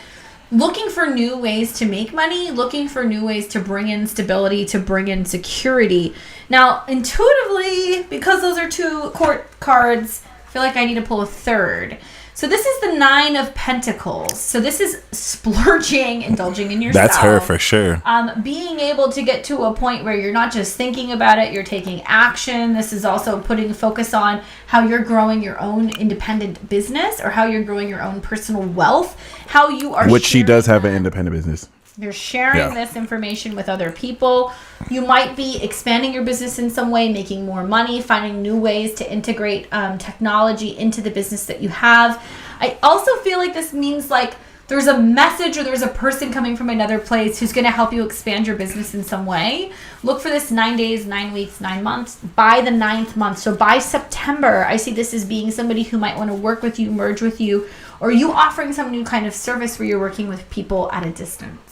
looking for new ways to make money, looking for new ways to bring in stability, to bring in security. Now, intuitively, because those are two court cards, I feel like I need to pull a third. So this is the Nine of Pentacles. So this is splurging, indulging in yourself. That's her for sure. Being able to get to a point where you're not just thinking about it, you're taking action. This is also putting focus on how you're growing your own independent business or how you're growing your own personal wealth, how you are Which she does have an independent business. You're sharing this information with other people. You might be expanding your business in some way, making more money, finding new ways to integrate technology into the business that you have. I also feel like this means like there's a message or there's a person coming from another place who's going to help you expand your business in some way. Look for this 9 days, 9 weeks, 9 months by the 9th month. So by September, I see this as being somebody who might want to work with you, merge with you, or you offering some new kind of service where you're working with people at a distance.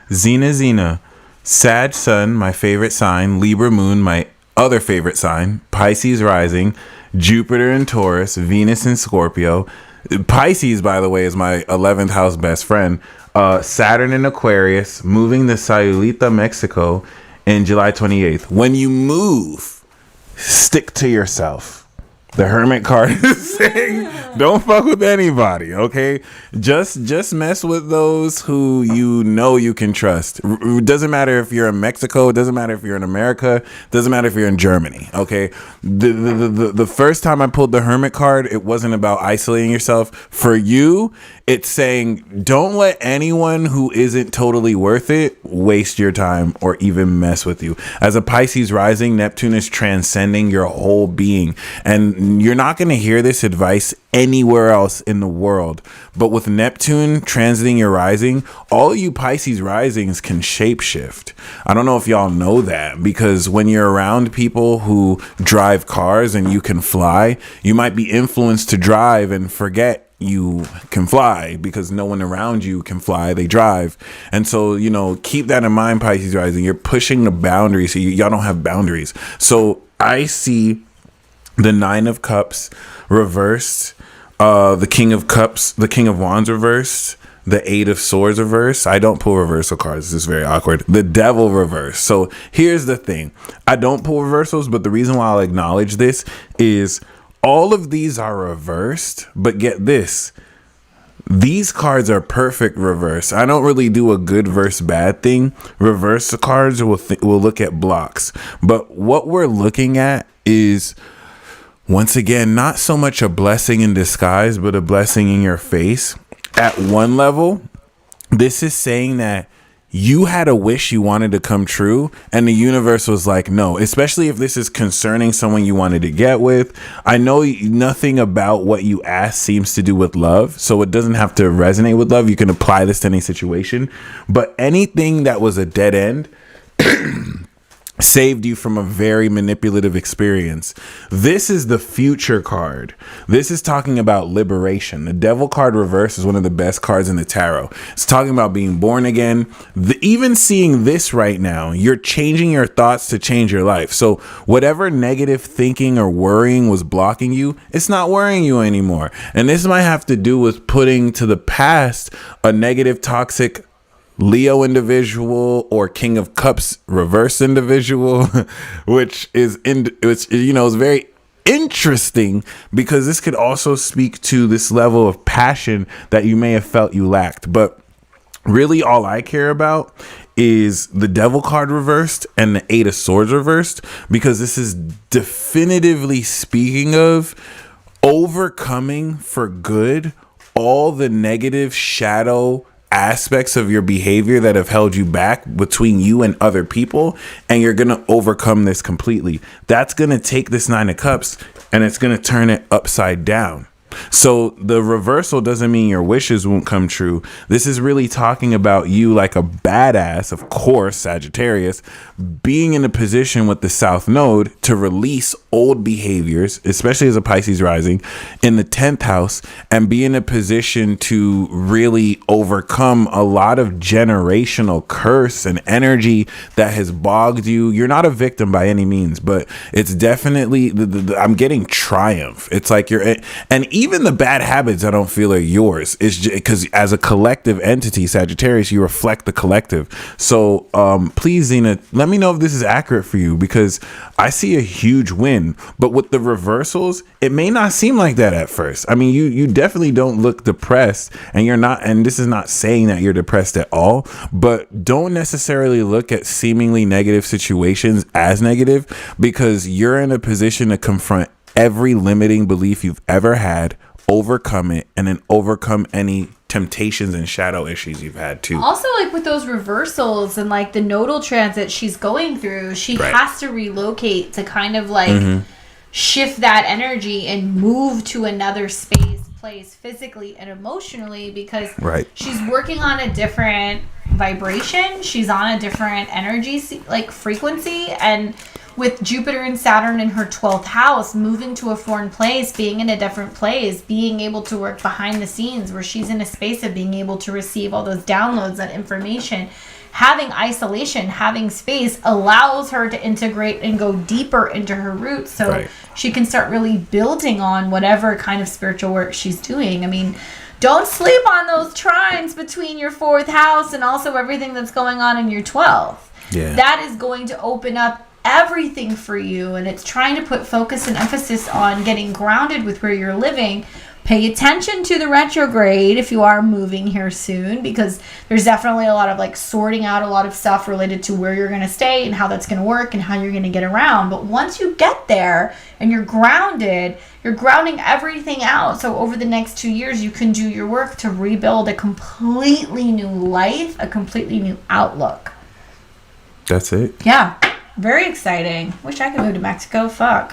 Xena. Sag Sun, my favorite sign. Libra Moon, my other favorite sign. Pisces rising. Jupiter in Taurus. Venus in Scorpio. Pisces, by the way, is my 11th house best friend. Saturn in Aquarius. Moving to Sayulita, Mexico in July 28th. When you move, stick to yourself. The Hermit card is saying, don't fuck with anybody, okay? Just mess with those who you know you can trust. It doesn't matter if you're in Mexico. It doesn't matter if you're in America. It doesn't matter if you're in Germany, okay? The first time I pulled the Hermit card, it wasn't about isolating yourself. For you, it's saying, don't let anyone who isn't totally worth it waste your time or even mess with you. As a Pisces rising, Neptune is transcending your whole being. And you're not going to hear this advice anywhere else in the world. But with Neptune transiting your rising, all you Pisces risings can shapeshift. I don't know if y'all know that, because when you're around people who drive cars and you can fly, you might be influenced to drive and forget you can fly because no one around you can fly. They drive. And so, keep that in mind, Pisces rising. You're pushing the boundaries. So y'all don't have boundaries. So I see the Nine of Cups reversed, the King of Cups, the King of Wands reversed, the Eight of Swords reverse. I don't pull reversal cards. This is very awkward. The Devil reverse. So here's the thing. I don't pull reversals, but the reason why I'll acknowledge this is all of these are reversed, but get this. These cards are perfect reverse. I don't really do a good versus bad thing. Reverse cards will look at blocks. But what we're looking at is, once again, not so much a blessing in disguise, but a blessing in your face. At one level, this is saying that you had a wish you wanted to come true, and the universe was like, no, especially if this is concerning someone you wanted to get with. I know nothing about what you asked seems to do with love, so it doesn't have to resonate with love. You can apply this to any situation, but anything that was a dead end saved you from a very manipulative experience. This is the future card. This is talking about liberation. The Devil card reverse is one of the best cards in the tarot. It's talking about being born again. Even seeing this right now, you're changing your thoughts to change your life. So whatever negative thinking or worrying was blocking you, it's not worrying you anymore. And this might have to do with putting to the past a negative, toxic Leo individual or King of Cups reverse individual, which is is very interesting, because this could also speak to this level of passion that you may have felt you lacked. But really all I care about is the Devil card reversed and the Eight of Swords reversed, because this is definitively speaking of overcoming for good all the negative shadow aspects of your behavior that have held you back between you and other people, and you're going to overcome this completely. That's going to take this Nine of Cups and it's going to turn it upside down. So the reversal doesn't mean your wishes won't come true. This is really talking about you, like a badass, of course, Sagittarius, being in a position with the South Node to release old behaviors, especially as a Pisces rising, in the 10th house, and be in a position to really overcome a lot of generational curse and energy that has bogged you. You're not a victim by any means, but it's definitely, I'm getting triumph. It's like and even the bad habits I don't feel are yours. It's because as a collective entity, Sagittarius, you reflect the collective. So please, Zena, let me know if this is accurate for you, because I see a huge win. But with the reversals, it may not seem like that at first. I mean, you definitely don't look depressed, and you're not, and this is not saying that you're depressed at all, but don't necessarily look at seemingly negative situations as negative, because you're in a position to confront every limiting belief you've ever had, overcome it, and then overcome any temptations and shadow issues you've had too. Also, like with those reversals and like the nodal transit she's going through, she has to relocate to kind of like shift that energy and move to another place physically and emotionally, because she's working on a different vibration. She's on a different energy, like frequency, and with Jupiter and Saturn in her 12th house, moving to a foreign place, being in a different place, being able to work behind the scenes where she's in a space of being able to receive all those downloads, that information, having isolation, having space allows her to integrate and go deeper into her roots, so she can start really building on whatever kind of spiritual work she's doing. I mean, don't sleep on those trines between your 4th house and also everything that's going on in your 12th. Yeah. That is going to open up everything for you, and it's trying to put focus and emphasis on getting grounded with where you're living. Pay attention to the retrograde if you are moving here soon, because there's definitely a lot of like sorting out a lot of stuff related to where you're going to stay and how that's going to work and how you're going to get around. But once you get there and you're grounded, you're grounding everything out. So over the next 2 years, you can do your work to rebuild a completely new life, a completely new outlook. That's it. Yeah. Very exciting. Wish I could move to Mexico. Fuck.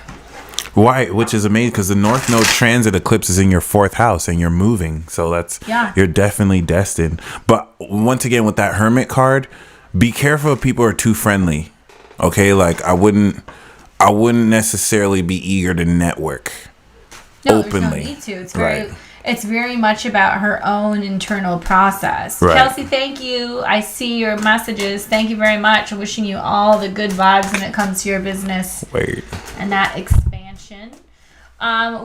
Why? Which is amazing, because the North Node transit eclipse is in your 4th house and you're moving. So that's, you're definitely destined. But once again, with that Hermit card, be careful if people are too friendly. Okay? Like I wouldn't necessarily be eager to network openly. There's no need to. It's very much about her own internal process. Kelsey, thank you. I see your messages. Thank you very much. I'm wishing you all the good vibes when it comes to your business and that expansion.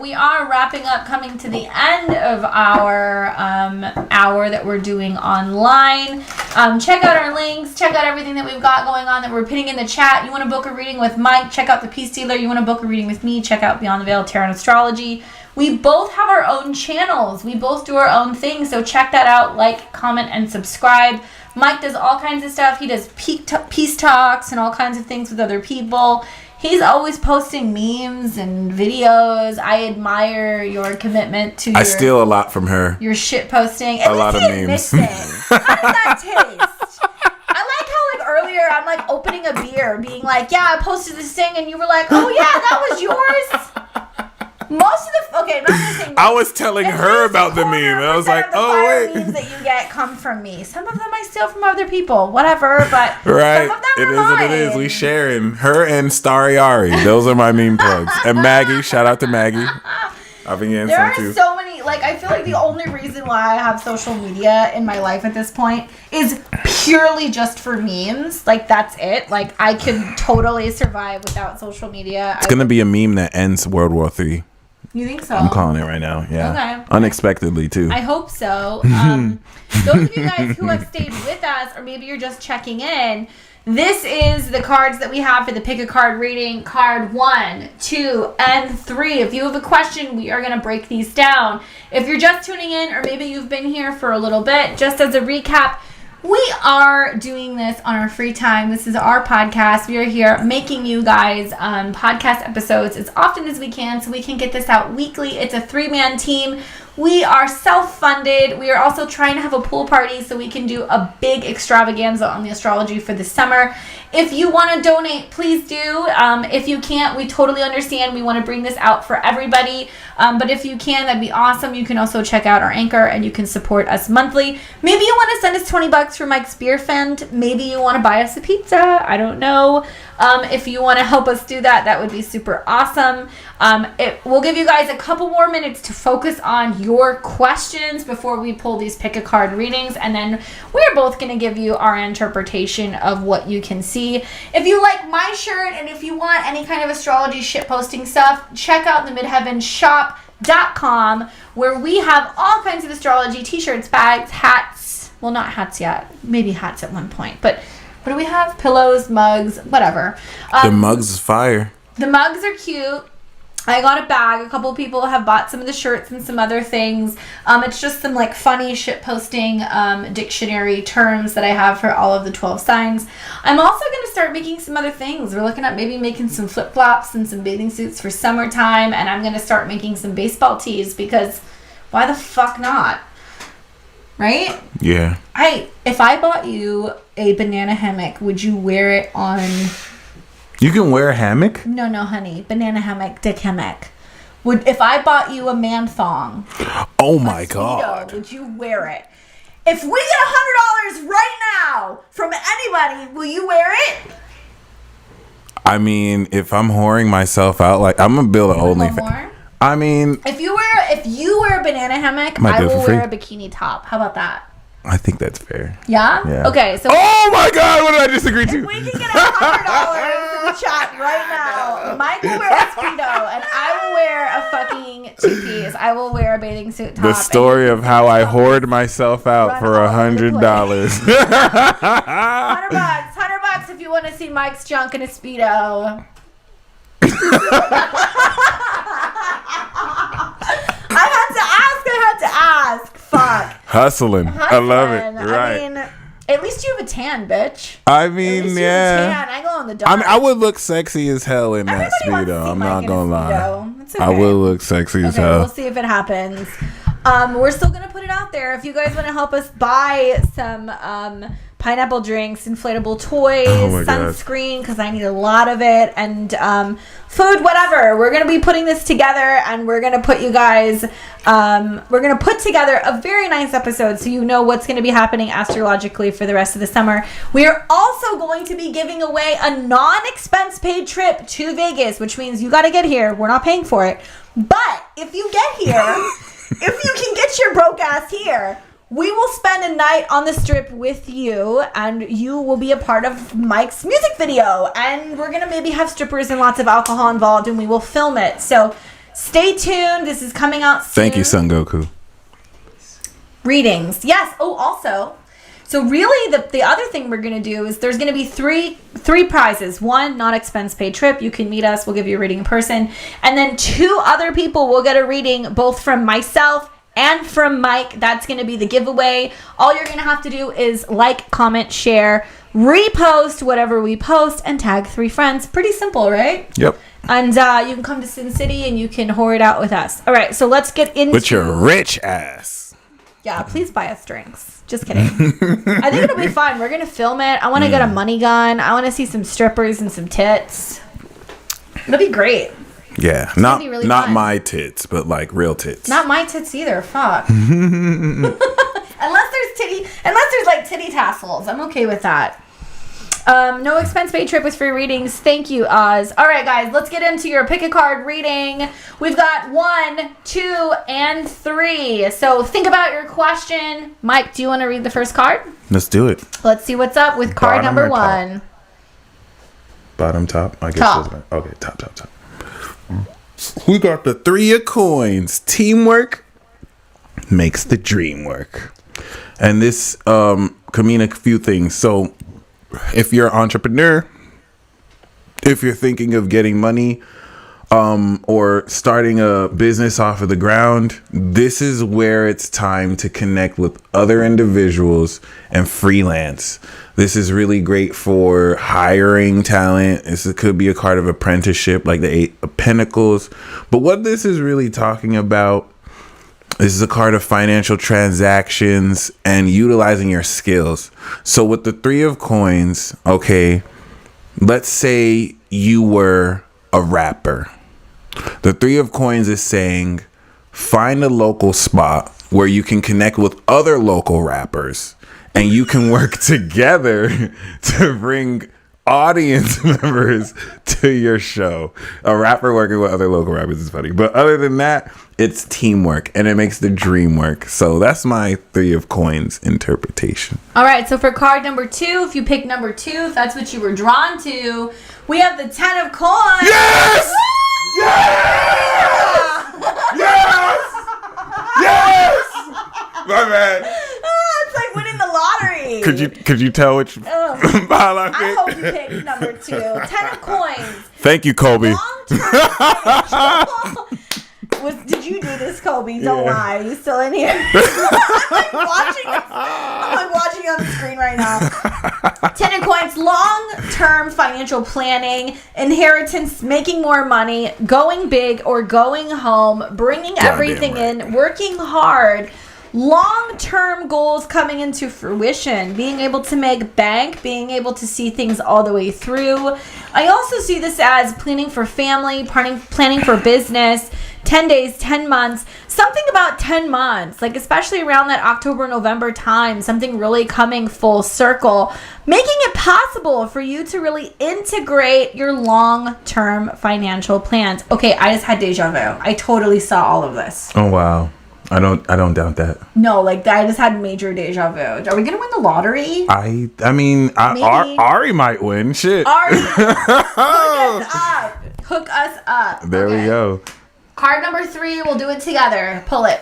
We are wrapping up, coming to the end of our hour that we're doing online. Check out our links. Check out everything that we've got going on that we're putting in the chat. You want to book a reading with Mike? Check out the Peace Dealer. You want to book a reading with me? Check out Beyond the Veil Tarot and Astrology. We both have our own channels. We both do our own thing. So check that out. Like, comment, and subscribe. Mike does all kinds of stuff. He does peace talks and all kinds of things with other people. He's always posting memes and videos. I admire your commitment to I steal a lot from her. Your shit posting. A lot of memes. How does that taste? I like how, like, earlier I'm, like, opening a beer, being like, yeah, I posted this thing, and you were like, oh, yeah, that was yours? Most of the... Okay, I'm not going to say... I was telling her about the meme. I was like, oh, wait. The memes that you get come from me. Some of them I steal from other people. Whatever, but right. Some of them it are is mine. what it is. We sharing. Her and Starry Ari. Those are my meme plugs. And Maggie. Shout out to Maggie. I've been getting there some are too. so many... Like, I feel like the only reason why I have social media in my life at this point is purely just for memes. Like, that's it. Like, I could totally survive without social media. It's going to be a meme that ends World War III. You think so? I'm calling it right now. Yeah. Okay. Unexpectedly, too. I hope so. Those of you guys who have stayed with us, or maybe you're just checking in, this is the cards that we have for the Pick a Card reading. Card 1, 2, and 3. If you have a question, we are going to break these down. If you're just tuning in, or maybe you've been here for a little bit, just as a recap, we are doing this on our free time. This is our podcast. We are here making you guys podcast episodes as often as we can so we can get this out weekly. It's a 3-man team. We are self-funded. We are also trying to have a pool party so we can do a big extravaganza on the astrology for the summer. If you want to donate, please do. If you can't, we totally understand. We want to bring this out for everybody. But if you can, that'd be awesome. You can also check out our Anchor and you can support us monthly. Maybe you want to send us $20 for Mike's Beer Fund. Maybe you want to buy us a pizza. I don't know. If you want to help us do that, that would be super awesome. We'll give you guys a couple more minutes to focus on your questions before we pull these Pick a Card readings, and then we're both going to give you our interpretation of what you can see. If you like my shirt and if you want any kind of astrology shitposting stuff, check out the midheavenshop.com, where we have all kinds of astrology t-shirts, bags, hats. Well, not hats yet. Maybe hats at one point, but what do we have? Pillows, mugs, whatever. The mugs is fire. The mugs are cute. I got a bag. A couple people have bought some of the shirts and some other things. It's just some like funny shit posting dictionary terms that I have for all of the 12 signs. I'm also going to start making some other things. We're looking at maybe making some flip-flops and some bathing suits for summertime. And I'm going to start making some baseball tees because why the fuck not? Right? Yeah. If I bought you a banana hammock, would you wear it on... You can wear a hammock? No, honey. Banana hammock, dick hammock. If I bought you a man thong... Oh my God. Would you wear it? If we get $100 right now from anybody, will you wear it? I mean, if I'm whoring myself out, like, I'm going to build an OnlyFans. I mean... If you wear a banana hammock, I will wear a bikini top. How about that? I think that's fair. Yeah? Okay, so... Oh my God, what did I disagree to? If we can get $100 in the chat right now, Mike will wear a Speedo, and I will wear a fucking two-piece. I will wear a bathing suit top. The story of how I hoard myself out for $100. $100 if you want to see Mike's junk in a Speedo. I had to ask. Fuck. Hustling. I love it. Right. I mean, at least you have a tan, bitch. I mean, yeah. I go in the dark. I mean, I would look sexy as hell in that Speedo. I'm not gonna lie. Okay. I will look sexy as hell. We'll see if it happens. We're still gonna put it out there. If you guys want to help us buy some pineapple drinks, inflatable toys, sunscreen, because I need a lot of it, and food, whatever. We're going to be putting this together, and we're going to put you guys, we're going to put together a very nice episode so you know what's going to be happening astrologically for the rest of the summer. We are also going to be giving away a non-expense paid trip to Vegas, which means you got to get here. We're not paying for it. But if you get here, if you can get your broke ass here, we will spend a night on the strip with you, and you will be a part of Mike's music video. And we're going to maybe have strippers and lots of alcohol involved, and we will film it. So Stay tuned. This is coming out soon. Thank you, Son Goku. Readings. Yes. Oh, also. So really, the other thing we're going to do is there's going to be three prizes. One, not expense paid trip. You can meet us. We'll give you a reading in person. And then 2 other people will get a reading, both from myself and from Mike. That's going to be the giveaway. All you're going to have to do is like, comment, share, repost whatever we post, and tag 3 friends. Pretty simple, right? Yep. And you can come to Sin City and you can whore it out with us. All right, so let's get into... With your rich ass. Yeah, please buy us drinks. Just kidding. I think it'll be fun. We're going to film it. I want to get a money gun. I want to see some strippers and some tits. It'll be great. Yeah, not really not my tits, but like real tits. Not my tits either. Fuck. Unless there's like titty tassels. I'm okay with that. No expense paid trip with free readings. Thank you, Oz. All right, guys, let's get into your pick a card reading. We've got 1, 2, and 3. So think about your question. Mike, do you want to read the first card? Let's do it. Let's see what's up with card number 1. Bottom, top? I guess top. Okay, top. We got the 3 of coins. Teamwork makes the dream work. And this could mean a few things. So if you're an entrepreneur, if you're thinking of getting money or starting a business off of the ground, this is where it's time to connect with other individuals and freelance. This is really great for hiring talent. This could be a card of apprenticeship like the 8 of Pentacles. But what this is really talking about, this is a card of financial transactions and utilizing your skills. So with the 3 of coins, okay, let's say you were a rapper. The 3 of coins is saying find a local spot where you can connect with other local rappers and you can work together to bring audience members to your show. A rapper working with other local rappers is funny. But other than that, it's teamwork and it makes the dream work. So that's my 3 of coins interpretation. All right, so for card number 2, if you pick number 2, if that's what you were drawn to, we have the 10 of coins. Yes! Yes! Yes! My bad. It's like winning the lottery. Could you tell which pile I picked? I hope you picked number 2. 10 of coins. Thank you, Kobe. Did you do this, Kobe? Don't lie. Are you still in here? I'm watching on the screen right now. 10 of coins, long-term financial planning, inheritance, making more money, going big or going home, bringing everything in, working hard. Long-term goals coming into fruition, being able to make bank, being able to see things all the way through. I also see this as planning for family, planning for business, 10 days, 10 months, something about 10 months, like especially around that October, November time, something really coming full circle, making it possible for you to really integrate your long-term financial plans. Okay, I just had deja vu. I totally saw all of this. Oh, wow. I don't doubt that. No, like I just had major deja vu. Are we gonna win the lottery? I mean, Ari might win. Shit. Ari, hook us up. There we go. Card number 3. We'll do it together. Pull it.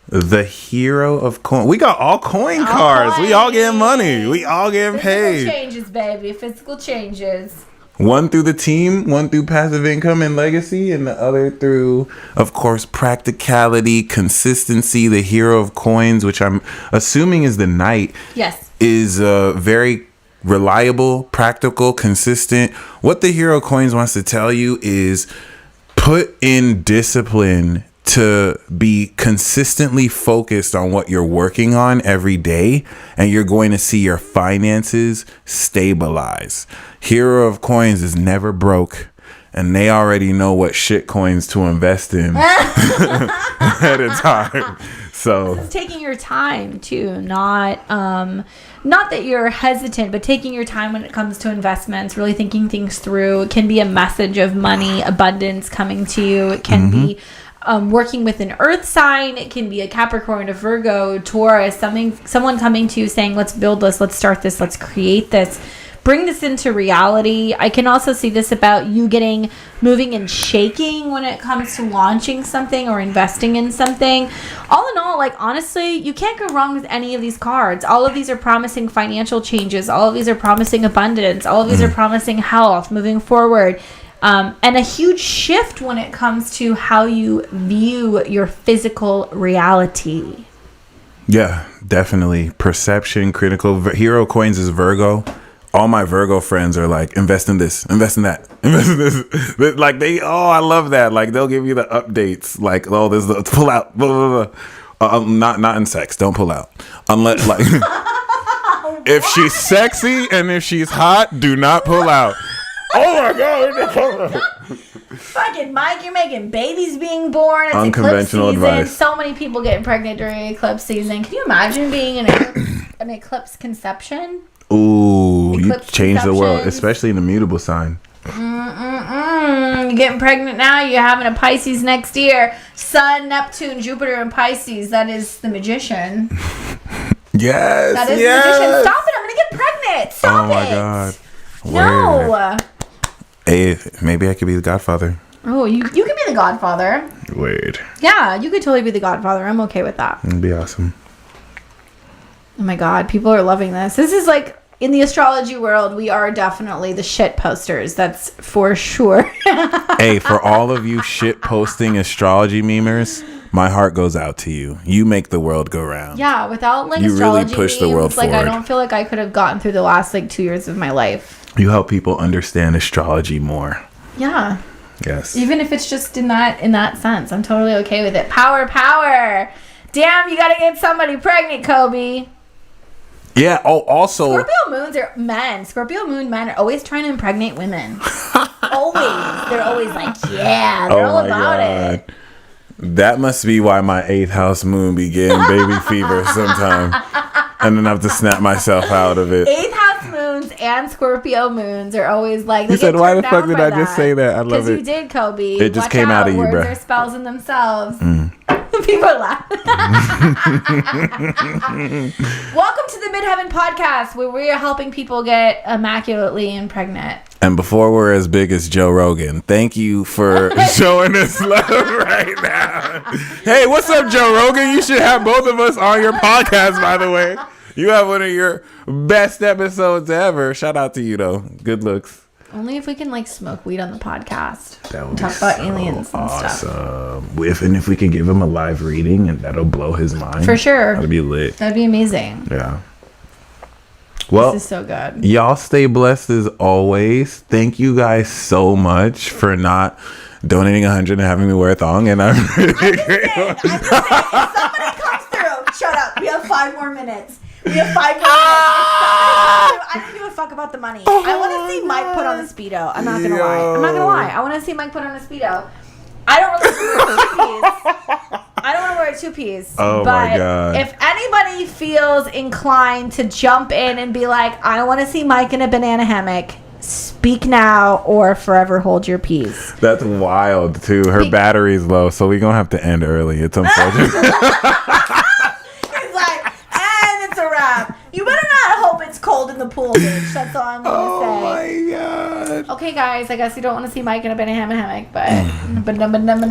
The Hero of Coin. We got all coin cards. We all getting money. We all getting paid. Physical changes, baby. Physical changes. One through the team, one through passive income and legacy, and the other through, of course, practicality, consistency. The Hero of Coins, which I'm assuming is the Knight, yes, is very reliable, practical, consistent. What the Hero of Coins wants to tell you is put in discipline to be consistently focused on what you're working on every day, and you're going to see your finances stabilize. Hero of Coins is never broke, and they already know what shit coins to invest in at a time. So it's taking your time too, not that you're hesitant, but taking your time when it comes to investments, really thinking things through. It can be a message of money, abundance coming to you. It can be working with an earth sign. It can be a Capricorn, a Virgo, Taurus, someone coming to you saying, let's build this, let's start this, let's create this. bring this into reality. I can also see this about you moving and shaking when it comes to launching something or investing in something. All in all, like, honestly, you can't go wrong with any of these cards. All of these are promising financial changes. All of these are promising abundance. All of these are promising health moving forward. And a huge shift when it comes to how you view your physical reality. Yeah, definitely. Perception, critical. Hero Coins is Virgo. All my Virgo friends are like, invest in this, invest in that, invest in this. Like I love that. Like they'll give you the updates. Like, oh, there's the pull out. Blah, blah, blah. Not in sex. Don't pull out. Unless like, if she's sexy and if she's hot, do not pull out. Oh my God! Fucking Mike, you're making babies being born. It's unconventional eclipse season. advice. So many people getting pregnant during eclipse season. Can you imagine being in an eclipse conception? Ooh, you Eclipse change the world, conceptions. especially in the mutable sign. You're getting pregnant now. You're having a Pisces next year. Sun, Neptune, Jupiter, and Pisces. That is the magician. Yes. That is the magician. Stop it! I'm gonna get pregnant. Stop it! Oh my God. No. Hey, maybe I could be the godfather. Oh, you can be the godfather. Weird. Yeah, you could totally be the godfather. I'm okay with that. It'd be awesome. Oh my God, people are loving this. This is like, in the astrology world, we are definitely the shit posters. That's for sure. Hey, for all of you shit posting astrology memers, my heart goes out to you. You make the world go round. Yeah, without like You astrology really push the memes, world like forward. I don't feel like I could have gotten through the last like 2 years of my life. You help people understand astrology more. Yeah. Yes. Even if it's just in that sense, I'm totally okay with it. Power. Damn, you gotta get somebody pregnant, Kobe. Yeah. Oh, also. Scorpio moon men are always trying to impregnate women. Always. They're always like, yeah, they're all about it. That must be why my 8th house moon be getting baby fever sometime. And then I have to snap myself out of it. 8th house moons and Scorpio moons are always like, You said, why the fuck did I just say that? I love it. Because you did, Kobe. It just came out of you, Words bro. are spells in themselves. People are laughing. Welcome to the Midheaven Podcast, where we are helping people get immaculately impregnant. And before we're as big as Joe Rogan, thank you for showing us love right now. Hey, what's up, Joe Rogan? You should have both of us on your podcast, by the way. You have one of your best episodes ever. Shout out to you, though. Good looks. Only if we can like smoke weed on the podcast. That would talk be about so aliens and stuff. awesome. If we could give him a live reading, and that'll blow his mind. For sure. That'd be lit. That'd be amazing. Yeah. Well, this is so good. Y'all stay blessed as always. Thank you guys so much for not donating 100 and having me wear a thong. And I'm really grateful. I'm just saying, if somebody comes through, shut up. We have 5 more minutes. We have 5 more minutes. I don't give a fuck about the money. I want to see Mike put on a Speedo. I'm not gonna lie. I want to see Mike put on a Speedo. I don't really wear a 2-piece. I don't want to wear a 2-piece. Oh my God. If anybody feels inclined to jump in and be like, I want to see Mike in a banana hammock, speak now or forever hold your peace. That's wild, too. Her battery's low, so we're going to have to end early. It's unfortunate. He's like, and it's a wrap. You better not hope it's cold in the pool, bitch. That's all I'm going to say. Oh my God. Okay, guys, I guess you don't want to see Mike in a banana hammock, but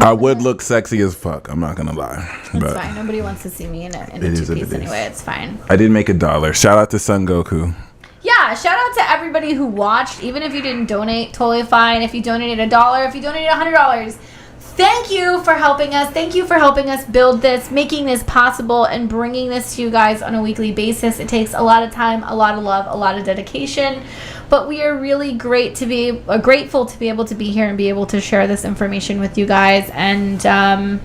I would look sexy as fuck. I'm not going to lie. It's fine. Nobody wants to see me in a It is what 2-piece it is. anyway. It's fine. I did make $1. Shout out to Son Goku. Yeah, shout out to everybody who watched. Even if you didn't donate, totally fine. If you donated $1, if you donated $100, thank you for helping us. Thank you for helping us build this, making this possible, and bringing this to you guys on a weekly basis. It takes a lot of time, a lot of love, a lot of dedication. But we are really grateful to be able to be here and be able to share this information with you guys. And I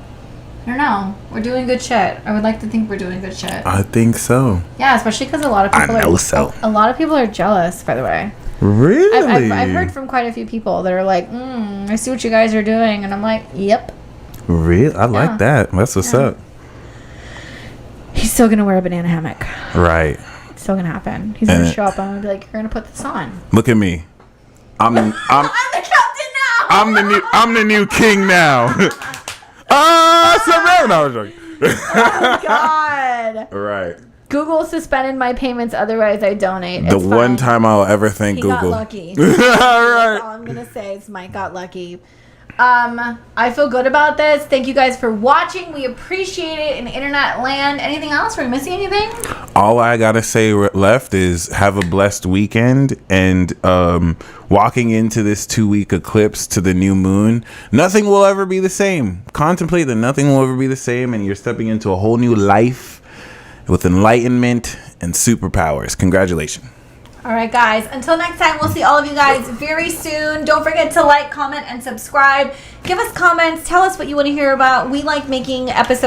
don't know. We're doing good shit. I would like to think we're doing good shit. I think so. Yeah, especially because a lot of people a lot of people are jealous, by the way. Really? I've heard from quite a few people that are like, I see what you guys are doing. And I'm like, yep. Really? I like that. That's what's up. He's still going to wear a banana hammock. Right. It's still going to happen. He's going to show up and I'm going to be like, you're going to put this on. Look at me. I'm the captain now. I'm the new king now. No, I was joking. Oh, God. Right. Google suspended my payments, otherwise I donate. The one time I'll ever thank Google. Got lucky. All right. That's all I'm going to say is Mike got lucky. I feel good about this. Thank you guys for watching. We appreciate it in internet land. Anything else? Are we missing anything? All I gotta say left is have a blessed weekend, and walking into this 2-week eclipse to the new moon, nothing will ever be the same. Contemplate that nothing will ever be the same, and you're stepping into a whole new life with enlightenment and superpowers. Congratulations. All right, guys. Until next time, we'll see all of you guys very soon. Don't forget to like, comment, and subscribe. Give us comments. Tell us what you want to hear about. We like making episodes